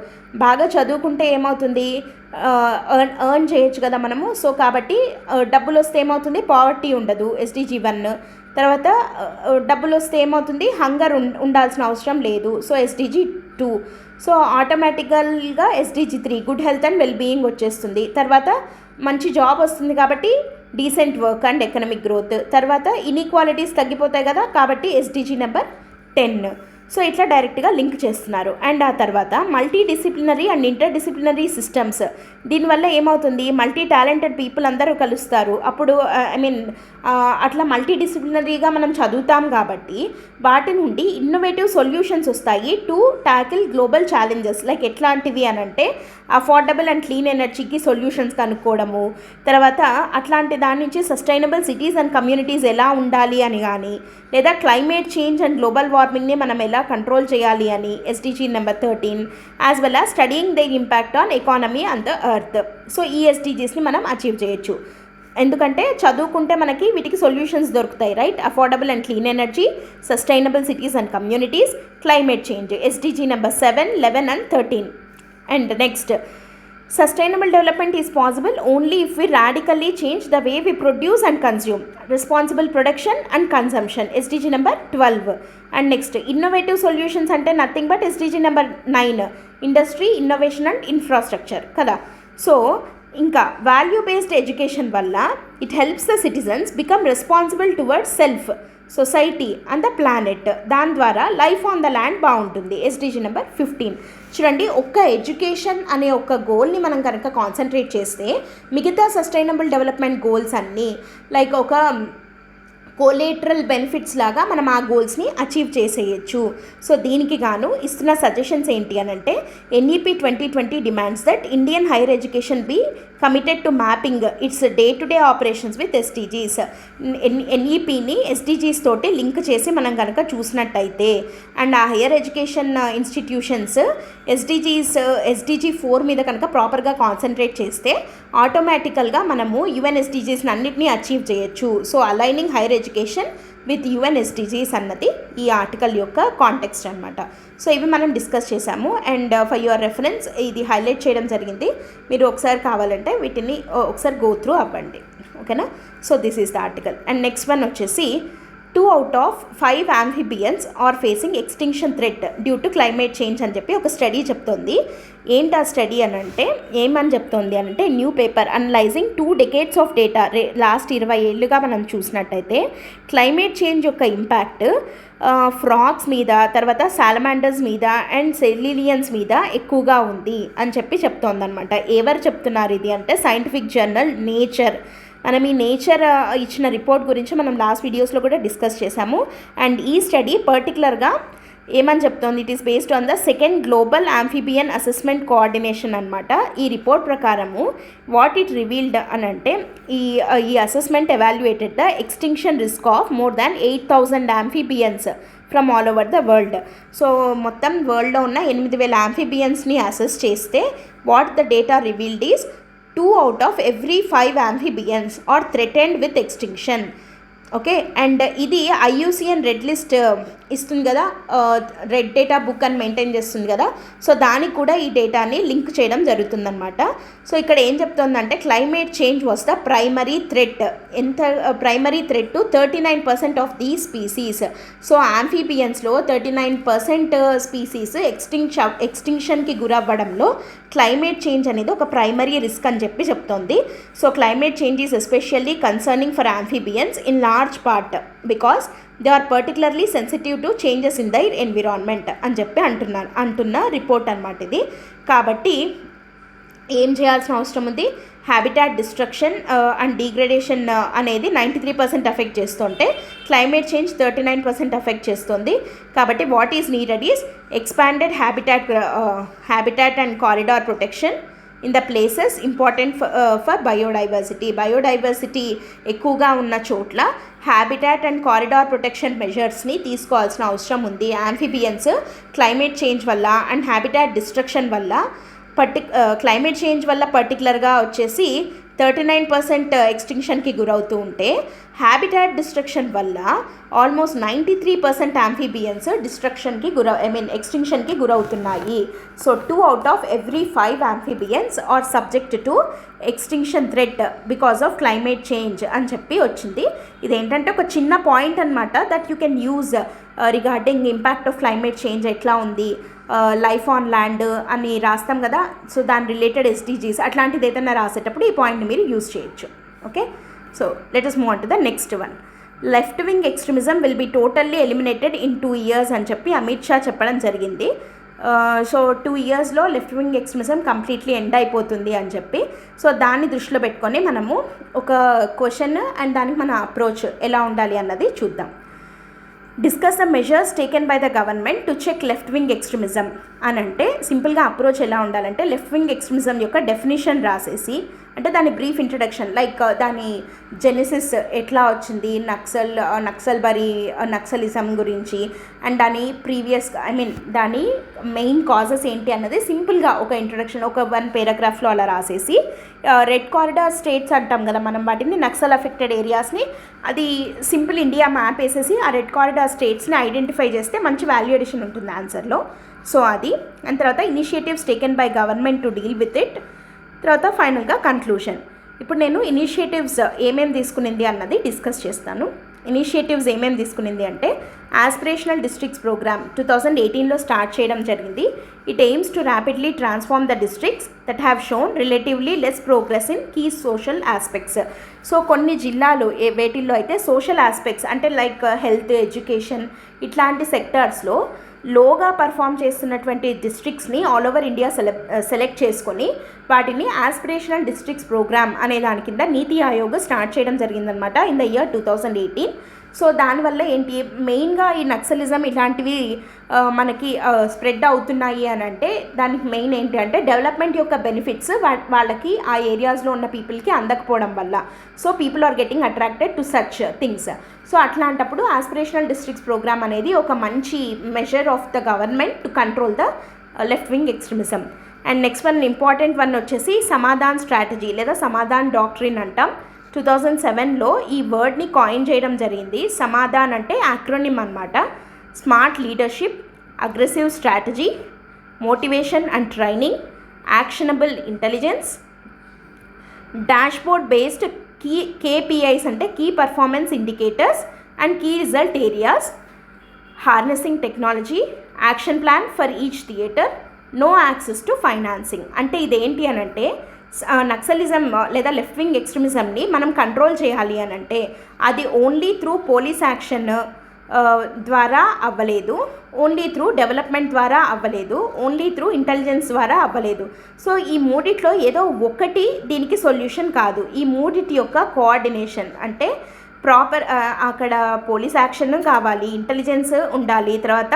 బాగా చదువుకుంటే ఏమవుతుంది, ఎర్న్ చేయొచ్చు కదా మనము. సో కాబట్టి డబ్బులు వస్తే ఏమవుతుంది, పావర్టీ ఉండదు SDG 1. తర్వాత డబ్బులు వస్తే ఏమవుతుంది, హంగర్ ఉండాల్సిన అవసరం లేదు. So SDG 2. సో ఆటోమేటికల్గా SDG 3 good health and well being వచ్చేస్తుంది. తర్వాత మంచి జాబ్ వస్తుంది కాబట్టి decent work and economic growth. తర్వాత ఇన్ఈక్వాలిటీస్ తగ్గిపోతాయి కదా, కాబట్టి SDG నెంబర్ 10. సో ఇట్లా డైరెక్ట్గా లింక్ చేస్తున్నారు. అండ్ ఆ తర్వాత multi disciplinary and inter disciplinary systems, దీనివల్ల ఏమవుతుంది, మల్టీ టాలెంటెడ్ పీపుల్ అందరూ కలుస్తారు. అప్పుడు అట్లా మల్టీ డిసిప్లినరీగా మనం చదువుతాం కాబట్టి వాటి నుండి ఇన్నోవేటివ్ సొల్యూషన్స్ వస్తాయి to tackle global challenges. Like ఎట్లాంటివి అని అంటే అఫోర్డబుల్ అండ్ క్లీన్ ఎనర్జీకి సొల్యూషన్స్ కనుక్కోవడము, తర్వాత అట్లాంటి దాని నుంచి సస్టైనబుల్ సిటీస్ అండ్ కమ్యూనిటీస్ ఎలా ఉండాలి అని కానీ, లేదా క్లైమేట్ చేంజ్ అండ్ గ్లోబల్ వార్మింగ్ని మనం ఎలా కంట్రోల్ చేయాలి అని SDG number 13, as well as studying the impact on economy and the earth. So ఈ ఎస్డిజీస్ని మనం అచీవ్ చేయొచ్చు. ఎందుకంటే చదువుకుంటే మనకి వీటికి సొల్యూషన్స్ దొరుకుతాయి, right? Affordable and clean energy, sustainable cities and communities, climate change, SDG number 7, 11 and 13. And next, sustainable development is possible only if we radically change the way we produce and consume. Responsible production and consumption, SDG number 12. And next, innovative solutions ante nothing but SDG number 9, industry, innovation and infrastructure kada. So ఇంకా value based education వల్ల it helps the citizens become responsible towards self, society and the planet. దాని ద్వారా life on the land బాగుంటుంది. SDG number 15. చూడండి, ఒక్క education అనే ఒక గోల్ని మనం కనుక కాన్సన్ట్రేట్ చేస్తే మిగతా సస్టైనబుల్ డెవలప్మెంట్ గోల్స్ అన్నీ లైక్ ఒక కోలేటరల్ బెనిఫిట్స్ లాగా మనం ఆ గోల్స్ని అచీవ్ చేసేయచ్చు. సో దీనికి గాను ఇస్తున్న సజెషన్స్ ఏంటి అని అంటే, NEP 2020 demands that Indian higher education be committed to mapping its day to day operations with SDGs. ఎన్ఈపీని ఎస్డిజీస్ తోటి లింక్ చేసి మనం కనుక చూసినట్టయితే, అండ్ ఆ హైయర్ ఎడ్యుకేషన్ ఇన్స్టిట్యూషన్స్ ఎస్డిజి 4 మీద కనుక ప్రాపర్గా కాన్సన్ట్రేట్ చేస్తే ఆటోమేటికల్గా మనము యుఎన్ ఎస్డిజీస్ని అన్నిటినీ అచీవ్ చేయొచ్చు. So aligning higher education with UN SDGs అన్నది ఈ ఆర్టికల్ యొక్క కాంటెక్స్ట్ అనమాట. సో ఇవి మనం డిస్కస్ చేసాము. అండ్ ఫర్ యువర్ రెఫరెన్స్ ఇది హైలైట్ చేయడం జరిగింది. మీరు ఒకసారి కావాలంటే వీటిని ఒకసారి గో త్రూ అవ్వండి, ఓకేనా? So this is the article. And next one వచ్చేసి 2 out of 5 amphibians are facing extinction threat due to climate change అని చెప్పి ఒక స్టడీ చెప్తోంది. ఏంటి ఆ స్టడీ అని అంటే, ఏమని చెప్తోంది అంటే, new paper analysing 2 decades of data, last 20 ఏళ్ళుగా మనం చూసినట్టయితే క్లైమేట్ చేంజ్ యొక్క ఇంపాక్ట్ ఫ్రాగ్స్ మీద, తర్వాత సాలమాండర్స్ మీద అండ్ సెలిలియన్స్ మీద ఎక్కువగా ఉంది అని చెప్పి చెప్తోందనమాట. ఎవరు చెప్తున్నారు ఇది అంటే, సైంటిఫిక్ జర్నల్ నేచర్. మనం ఈ నేచర్ ఇచ్చిన రిపోర్ట్ గురించి మనం లాస్ట్ వీడియోస్లో కూడా డిస్కస్ చేశాము. అండ్ ఈ స్టడీ పర్టికులర్గా ఏమని చెప్తోంది, it is based on the 2nd global amphibian assessment coordination అనమాట. ఈ రిపోర్ట్ ప్రకారము వాట్ ఇట్ రివీల్డ్ అని అంటే, ఈ assessment evaluated the extinction risk of more than 8,000 amphibians from all over the world. So మొత్తం వరల్డ్లో ఉన్న 8,000 amphibiansని అసెస్ చేస్తే what the data revealed is 2 out of every 5 amphibians are threatened with extinction. Okay, and ఇది IUCN red list ఇస్తుంది కదా, red data book అని maintain చేస్తుంది కదా. సో దానికి కూడా ఈ డేటాని లింక్ చేయడం జరుగుతుందన్నమాట. సో ఇక్కడ ఏం చెప్తుందంటే, climate change was the primary threat. ఎంత primary threat? 39% of the species. So ఆంఫీబియన్స్లో 39% స్పీసీస్ ఎక్స్టింక్షన్కి గురవ్వడంలో క్లైమేట్ చేంజ్ అనేది ఒక ప్రైమరీ రిస్క్ అని చెప్పి చెప్తోంది. So climate change is especially concerning for amphibians in large part because they are particularly sensitive to changes in their environment అని చెప్పి అంటున్న రిపోర్ట్ అనమాట ఇది. కాబట్టి ఏం చేయాల్సిన అవసరం ఉంది? హ్యాబిటాట్ డిస్ట్రక్షన్ అండ్ డిగ్రేడేషన్ అనేది 93% ఎఫెక్ట్ చేస్తుంటే క్లైమేట్ చేంజ్ 39% ఎఫెక్ట్ చేస్తుంది. కాబట్టి what is needed is expanded habitat and corridor protection in the places important for biodiversity ఎక్కువగా ఉన్న చోట్ల హ్యాబిటాట్ అండ్ కారిడార్ ప్రొటెక్షన్ మెజర్స్ని తీసుకోవాల్సిన అవసరం ఉంది. ఆంఫిబియన్స్ క్లైమేట్ చేంజ్ వల్ల అండ్ హ్యాబిటాట్ డిస్ట్రక్షన్ వల్ల క్లైమేట్ చేంజ్ వల్ల పర్టికులర్గా వచ్చేసి 39% ఎక్స్టింక్షన్కి గురవుతూ ఉంటే, హ్యాబిటాట్ డిస్ట్రక్షన్ వల్ల ఆల్మోస్ట్ 93% ఆంఫిబియన్స్ ఎక్స్టింక్షన్కి గురవుతున్నాయి. So 2 out of every 5 amphibians are subject to extinction threat because of climate change అని చెప్పి వచ్చింది. ఇదేంటంటే ఒక చిన్న పాయింట్ అనమాట, that you can use regarding impact of climate change ఎట్లా ఉంది, లైఫ్ ఆన్ ల్యాండ్ అని రాస్తాం కదా. సో దాని రిలేటెడ్ ఎస్డిజీస్ అట్లాంటిది ఏదైనా రాసేటప్పుడు ఈ పాయింట్ని మీరు యూజ్ చేయొచ్చు. Okay, so let us move on to the next one. Left wing extremism will be totally eliminated in 2 years అని చెప్పి అమిత్ షా చెప్పడం జరిగింది. సో 2 yearsలో left wing extremism completely end అయిపోతుంది అని చెప్పి, సో దాన్ని దృష్టిలో పెట్టుకొని మనము ఒక క్వశ్చన్ అండ్ దానికి మన అప్రోచ్ ఎలా ఉండాలి అన్నది చూద్దాం. Discuss the measures taken by the government to check left wing extremism అని అంటే సింపుల్గా అప్రోచ్ ఎలా ఉండాలంటే లెఫ్ట్ వింగ్ ఎక్స్ట్రీమిజం యొక్క డెఫినేషన్ రాసేసి, అంటే దాని బ్రీఫ్ ఇంట్రడక్షన్ లైక్ దాని జెనిసిస్ ఎట్లా వచ్చింది, నక్సలిజం గురించి అండ్ దాని ప్రీవియస్ దాని మెయిన్ కాజెస్ ఏంటి అన్నది సింపుల్గా ఒక ఇంట్రడక్షన్ ఒక 1 paragraphలో అలా రాసేసి, రెడ్ కారిడార్ స్టేట్స్ అంటాం కదా మనం, వాటిని నక్సల్ అఫెక్టెడ్ ఏరియాస్ని అది సింపుల్ ఇండియా మ్యాప్ వేసేసి ఆ రెడ్ కారిడార్ స్టేట్స్ని ఐడెంటిఫై చేస్తే మంచి వాల్యూ అడిషన్ ఉంటుంది ఆన్సర్లో. సో అది అండ్ తర్వాత initiatives taken by government to deal with it, తర్వాత ఫైనల్గా కన్క్లూషన్. ఇప్పుడు నేను ఇనిషియేటివ్స్ ఏమేమి తీసుకునింది అన్నది డిస్కస్ చేస్తాను. ఇనిషియేటివ్స్ ఏమేమి తీసుకునింది అంటే ఆస్పిరేషనల్ డిస్ట్రిక్ట్స్ ప్రోగ్రామ్ 2018లో స్టార్ట్ చేయడం జరిగింది. It aims to rapidly transform the districts that have shown relatively less progress in key social aspects. So కొన్ని జిల్లాలు వేటిల్లో అయితే సోషల్ ఆస్పెక్ట్స్ అంటే లైక్ హెల్త్, ఎడ్యుకేషన్ ఇట్లాంటి సెక్టార్స్లో లోగా పర్ఫామ్ చేస్తున్నటువంటి డిస్ట్రిక్ట్స్ని ఆల్ ఓవర్ ఇండియా సెలెక్ట్ చేసుకొని వాటిని ఆస్పిరేషనల్ డిస్ట్రిక్ట్స్ ప్రోగ్రామ్ అనే దాని కింద నీతి ఆయోగ్ స్టార్ట్ చేయడం జరిగిందనమాట ఇన్ ద ఇయర్ 2018. సో దానివల్ల ఏంటి మెయిన్గా ఈ నక్సలిజం ఇలాంటివి మనకి స్ప్రెడ్ అవుతున్నాయి అని అంటే దానికి మెయిన్ ఏంటి అంటే డెవలప్మెంట్ యొక్క బెనిఫిట్స్ వాళ్ళకి ఆ ఏరియాస్లో ఉన్న పీపుల్కి అందకపోవడం వల్ల. So people are getting attracted to such things. So అట్లాంటప్పుడు ఆస్పిరేషనల్ డిస్ట్రిక్ట్స్ ప్రోగ్రామ్ అనేది ఒక మంచి measure of the government to control the left wing extremism. And next important one వచ్చేసి సమాధాన్ స్ట్రాటజీ లేదా సమాధాన్ డాక్ట్రిన్ అంటాం. 2007లో ఈ వర్డ్ని కాయిన్ చేయడం జరిగింది. సమాధాన్ అంటే యాక్రోనిమ్ అనమాట. Smart leadership, aggressive strategy, motivation and training, actionable intelligence, dashboard based KPIs అంటే key performance indicators and key result areas, harnessing technology, action plan for each theatre, no access to financing. అంటే ఇదేంటి అని అంటే naxalism లేదా left wing ఎక్స్ట్రీమిజంని మనం control చేయాలి అని అంటే అది ఓన్లీ త్రూ పోలీస్ యాక్షన్ ద్వారా అవ్వలేదు, ఓన్లీ త్రూ డెవలప్మెంట్ ద్వారా అవ్వలేదు, ఓన్లీ త్రూ ఇంటెలిజెన్స్ ద్వారా అవ్వలేదు. సో ఈ మూడిట్లో ఏదో ఒకటి దీనికి సొల్యూషన్ కాదు. ఈ మూడిటి యొక్క కోఆర్డినేషన్ అంటే ప్రాపర్ అక్కడ పోలీస్ యాక్షన్ కావాలి, ఇంటెలిజెన్స్ ఉండాలి, తర్వాత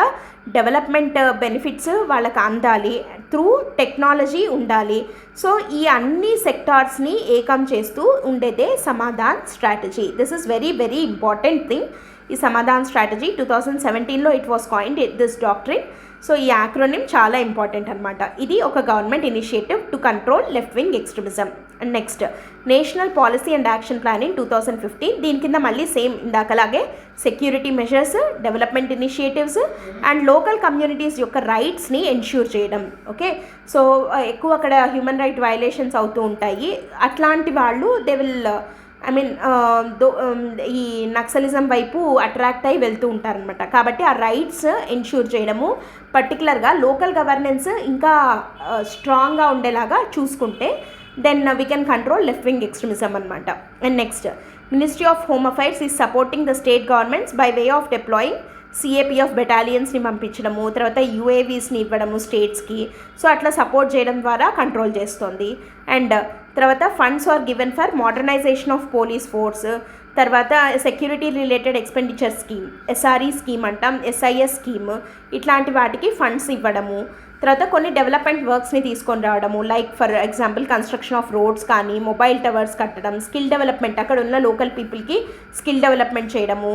డెవలప్మెంట్ బెనిఫిట్స్ వాళ్ళకి అందాలి, త్రూ టెక్నాలజీ ఉండాలి. సో ఈ అన్ని సెక్టార్స్ని ఏకం చేస్తూ ఉండేదే Samadhan strategy. This is very very important thing. ఈ సమాధాన్ స్ట్రాటజీ 2017లో it was coined this doctrine. So ఈ యాక్రోనిమ్ చాలా ఇంపార్టెంట్ అనమాట. ఇది ఒక government initiative to control left wing extremism. And next national policy and action plan in 2015. దీని కింద మళ్ళీ సేమ్ ఇందాకలాగే security measures, development initiatives and local communities యొక్క రైట్స్ని ఎన్ష్యూర్ చేయడం. ఓకే, సో ఎక్కువ అక్కడ హ్యూమన్ రైట్ వయలేషన్స్ అవుతూ ఉంటాయి. అట్లాంటి వాళ్ళు దే విల్ ఈ నక్సలిజం వైపు అట్రాక్ట్ అయ్యి వెళ్తూ ఉంటారనమాట. కాబట్టి ఆ రైట్స్ ఎన్ష్యూర్ చేయడము, పర్టికులర్గా లోకల్ గవర్నెన్స్ ఇంకా స్ట్రాంగ్గా ఉండేలాగా చూసుకుంటే then we can control left wing extremism అనమాట. And next ministry of home affairs is supporting the state governments by way of deploying CAPF బెటాలియన్స్ని పంపించడము, తర్వాత UAVస్ని ఇవ్వడము స్టేట్స్కి. సో అట్లా సపోర్ట్ చేయడం ద్వారా కంట్రోల్ చేస్తుంది. అండ్ తర్వాత funds are given for modernisation of police force, తర్వాత security related expenditure scheme, SRE scheme అంటాం, SIS స్కీమ్, ఇట్లాంటి వాటికి ఫండ్స్ ఇవ్వడము. తర్వాత కొన్ని డెవలప్మెంట్ వర్క్స్ని తీసుకొని రావడము, like for example construction of roads కానీ మొబైల్ టవర్స్ కట్టడం, స్కిల్ డెవలప్మెంట్ అక్కడ ఉన్న లోకల్ పీపుల్కి స్కిల్ డెవలప్మెంట్ చేయడము,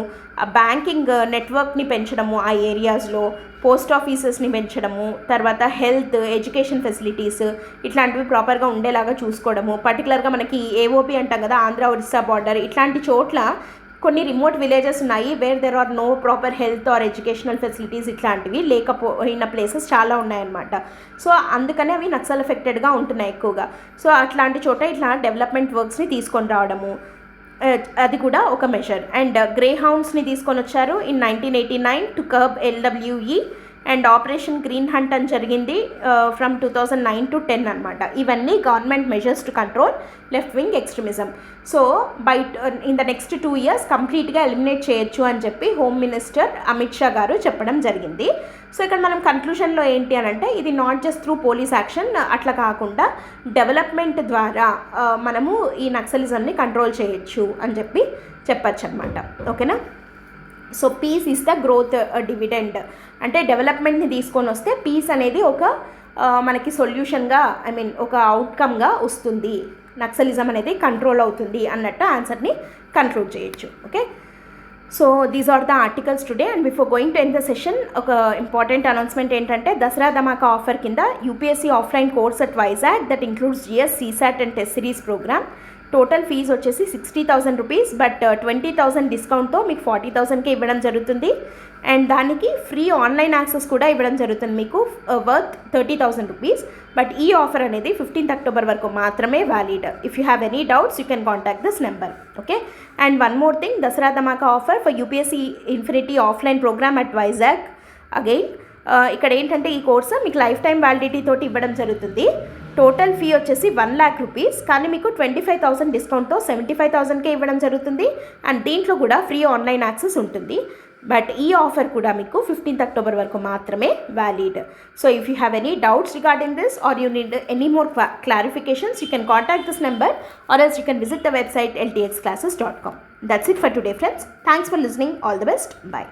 బ్యాంకింగ్ నెట్వర్క్ని పెంచడము ఆ ఏరియాస్లో, పోస్ట్ ఆఫీసెస్ని పెంచడము, తర్వాత హెల్త్, ఎడ్యుకేషన్ ఫెసిలిటీస్ ఇట్లాంటివి ప్రాపర్గా ఉండేలాగా చూసుకోవడము. పర్టికులర్గా మనకి AOP అంటాం కదా, ఆంధ్ర ఒరిస్సా బార్డర్, ఇట్లాంటి చోట్ల కొన్ని రిమోట్ విలేజెస్ ఉన్నాయి where there are no proper health or educational facilities ఇట్లాంటివి లేకపోయిన ప్లేసెస్ చాలా ఉన్నాయన్నమాట. సో అందుకనే అవి నక్సల్ ఎఫెక్టెడ్గా ఉంటున్నాయి ఎక్కువగా. సో అట్లాంటి చోట ఇట్లా డెవలప్మెంట్ వర్క్స్ని తీసుకొని రావడము అది కూడా ఒక మెజర్. అండ్ గ్రే హౌండ్స్ని తీసుకొని వచ్చారు in 1989 to curb LWE and operation green hunt అని జరిగింది ఫ్రమ్ 2009 to 10 అనమాట. ఇవన్నీ government measures to control left wing extremism. So in the next 2 years కంప్లీట్గా ఎలిమినేట్ చేయొచ్చు అని చెప్పి హోమ్ మినిస్టర్ అమిత్ షా గారు చెప్పడం జరిగింది. సో ఇక్కడ మనం కన్క్లూషన్లో ఏంటి అని అంటే, ఇది not just through police action, అట్లా కాకుండా డెవలప్మెంట్ ద్వారా మనము ఈ నక్సలిజంని కంట్రోల్ చేయొచ్చు అని చెప్పి చెప్పచ్చు అనమాట. ఓకేనా? So peace is the growth dividend, అంటే డెవలప్మెంట్ని తీసుకొని వస్తే పీస్ అనేది ఒక మనకి సొల్యూషన్గా, ఐ మీన్ ఒక అవుట్కమ్గా వస్తుంది, నక్సలిజం అనేది కంట్రోల్ అవుతుంది అన్నట్టు ఆన్సర్ని కన్క్లూడ్ చేయొచ్చు. Okay, so these are the articles today. And before going to end the session, ఒక ఇంపార్టెంట్ అనౌన్స్మెంట్ ఏంటంటే, దసరా ధమాకా ఆఫర్ కింద UPSC offline course at Vizag that includes GS, CSAT and test series programme. Total fees వచ్చేసి 60,000 rupees, but 20,000 డిస్కౌంట్తో మీకు 40,000కే ఇవ్వడం జరుగుతుంది. And దానికి free online access కూడా ఇవ్వడం జరుగుతుంది మీకు వర్త్ 30,000 రూపీస్. బట్ ఈ ఆఫర్ అనేది 15th October వరకు మాత్రమే valid. If you have any doubts you can contact this number. Okay, and one more thing, Dasara Dhamaka offer for UPSC infinity offline programme at Vizag. Again ఇక్కడ ఏంటంటే ఈ course మీకు life time validity తోటి ఇవ్వడం జరుగుతుంది. Total fee వచ్చేసి 1 lakh rupees, కానీ మీకు 25,000 డిస్కౌంట్తో 75,000కే ఇవ్వడం జరుగుతుంది. అండ్ దీంట్లో కూడా ఫ్రీ ఆన్లైన్ యాక్సెస్ ఉంటుంది. బట్ ఈ ఆఫర్ కూడా మీకు 15th October వరకు మాత్రమే valid. So if you have any doubts regarding this or you need any more clarifications, you can contact this number or else you can visit the website ltxclasses.com. That's it for today, friends. Thanks for listening. All the best. Bye.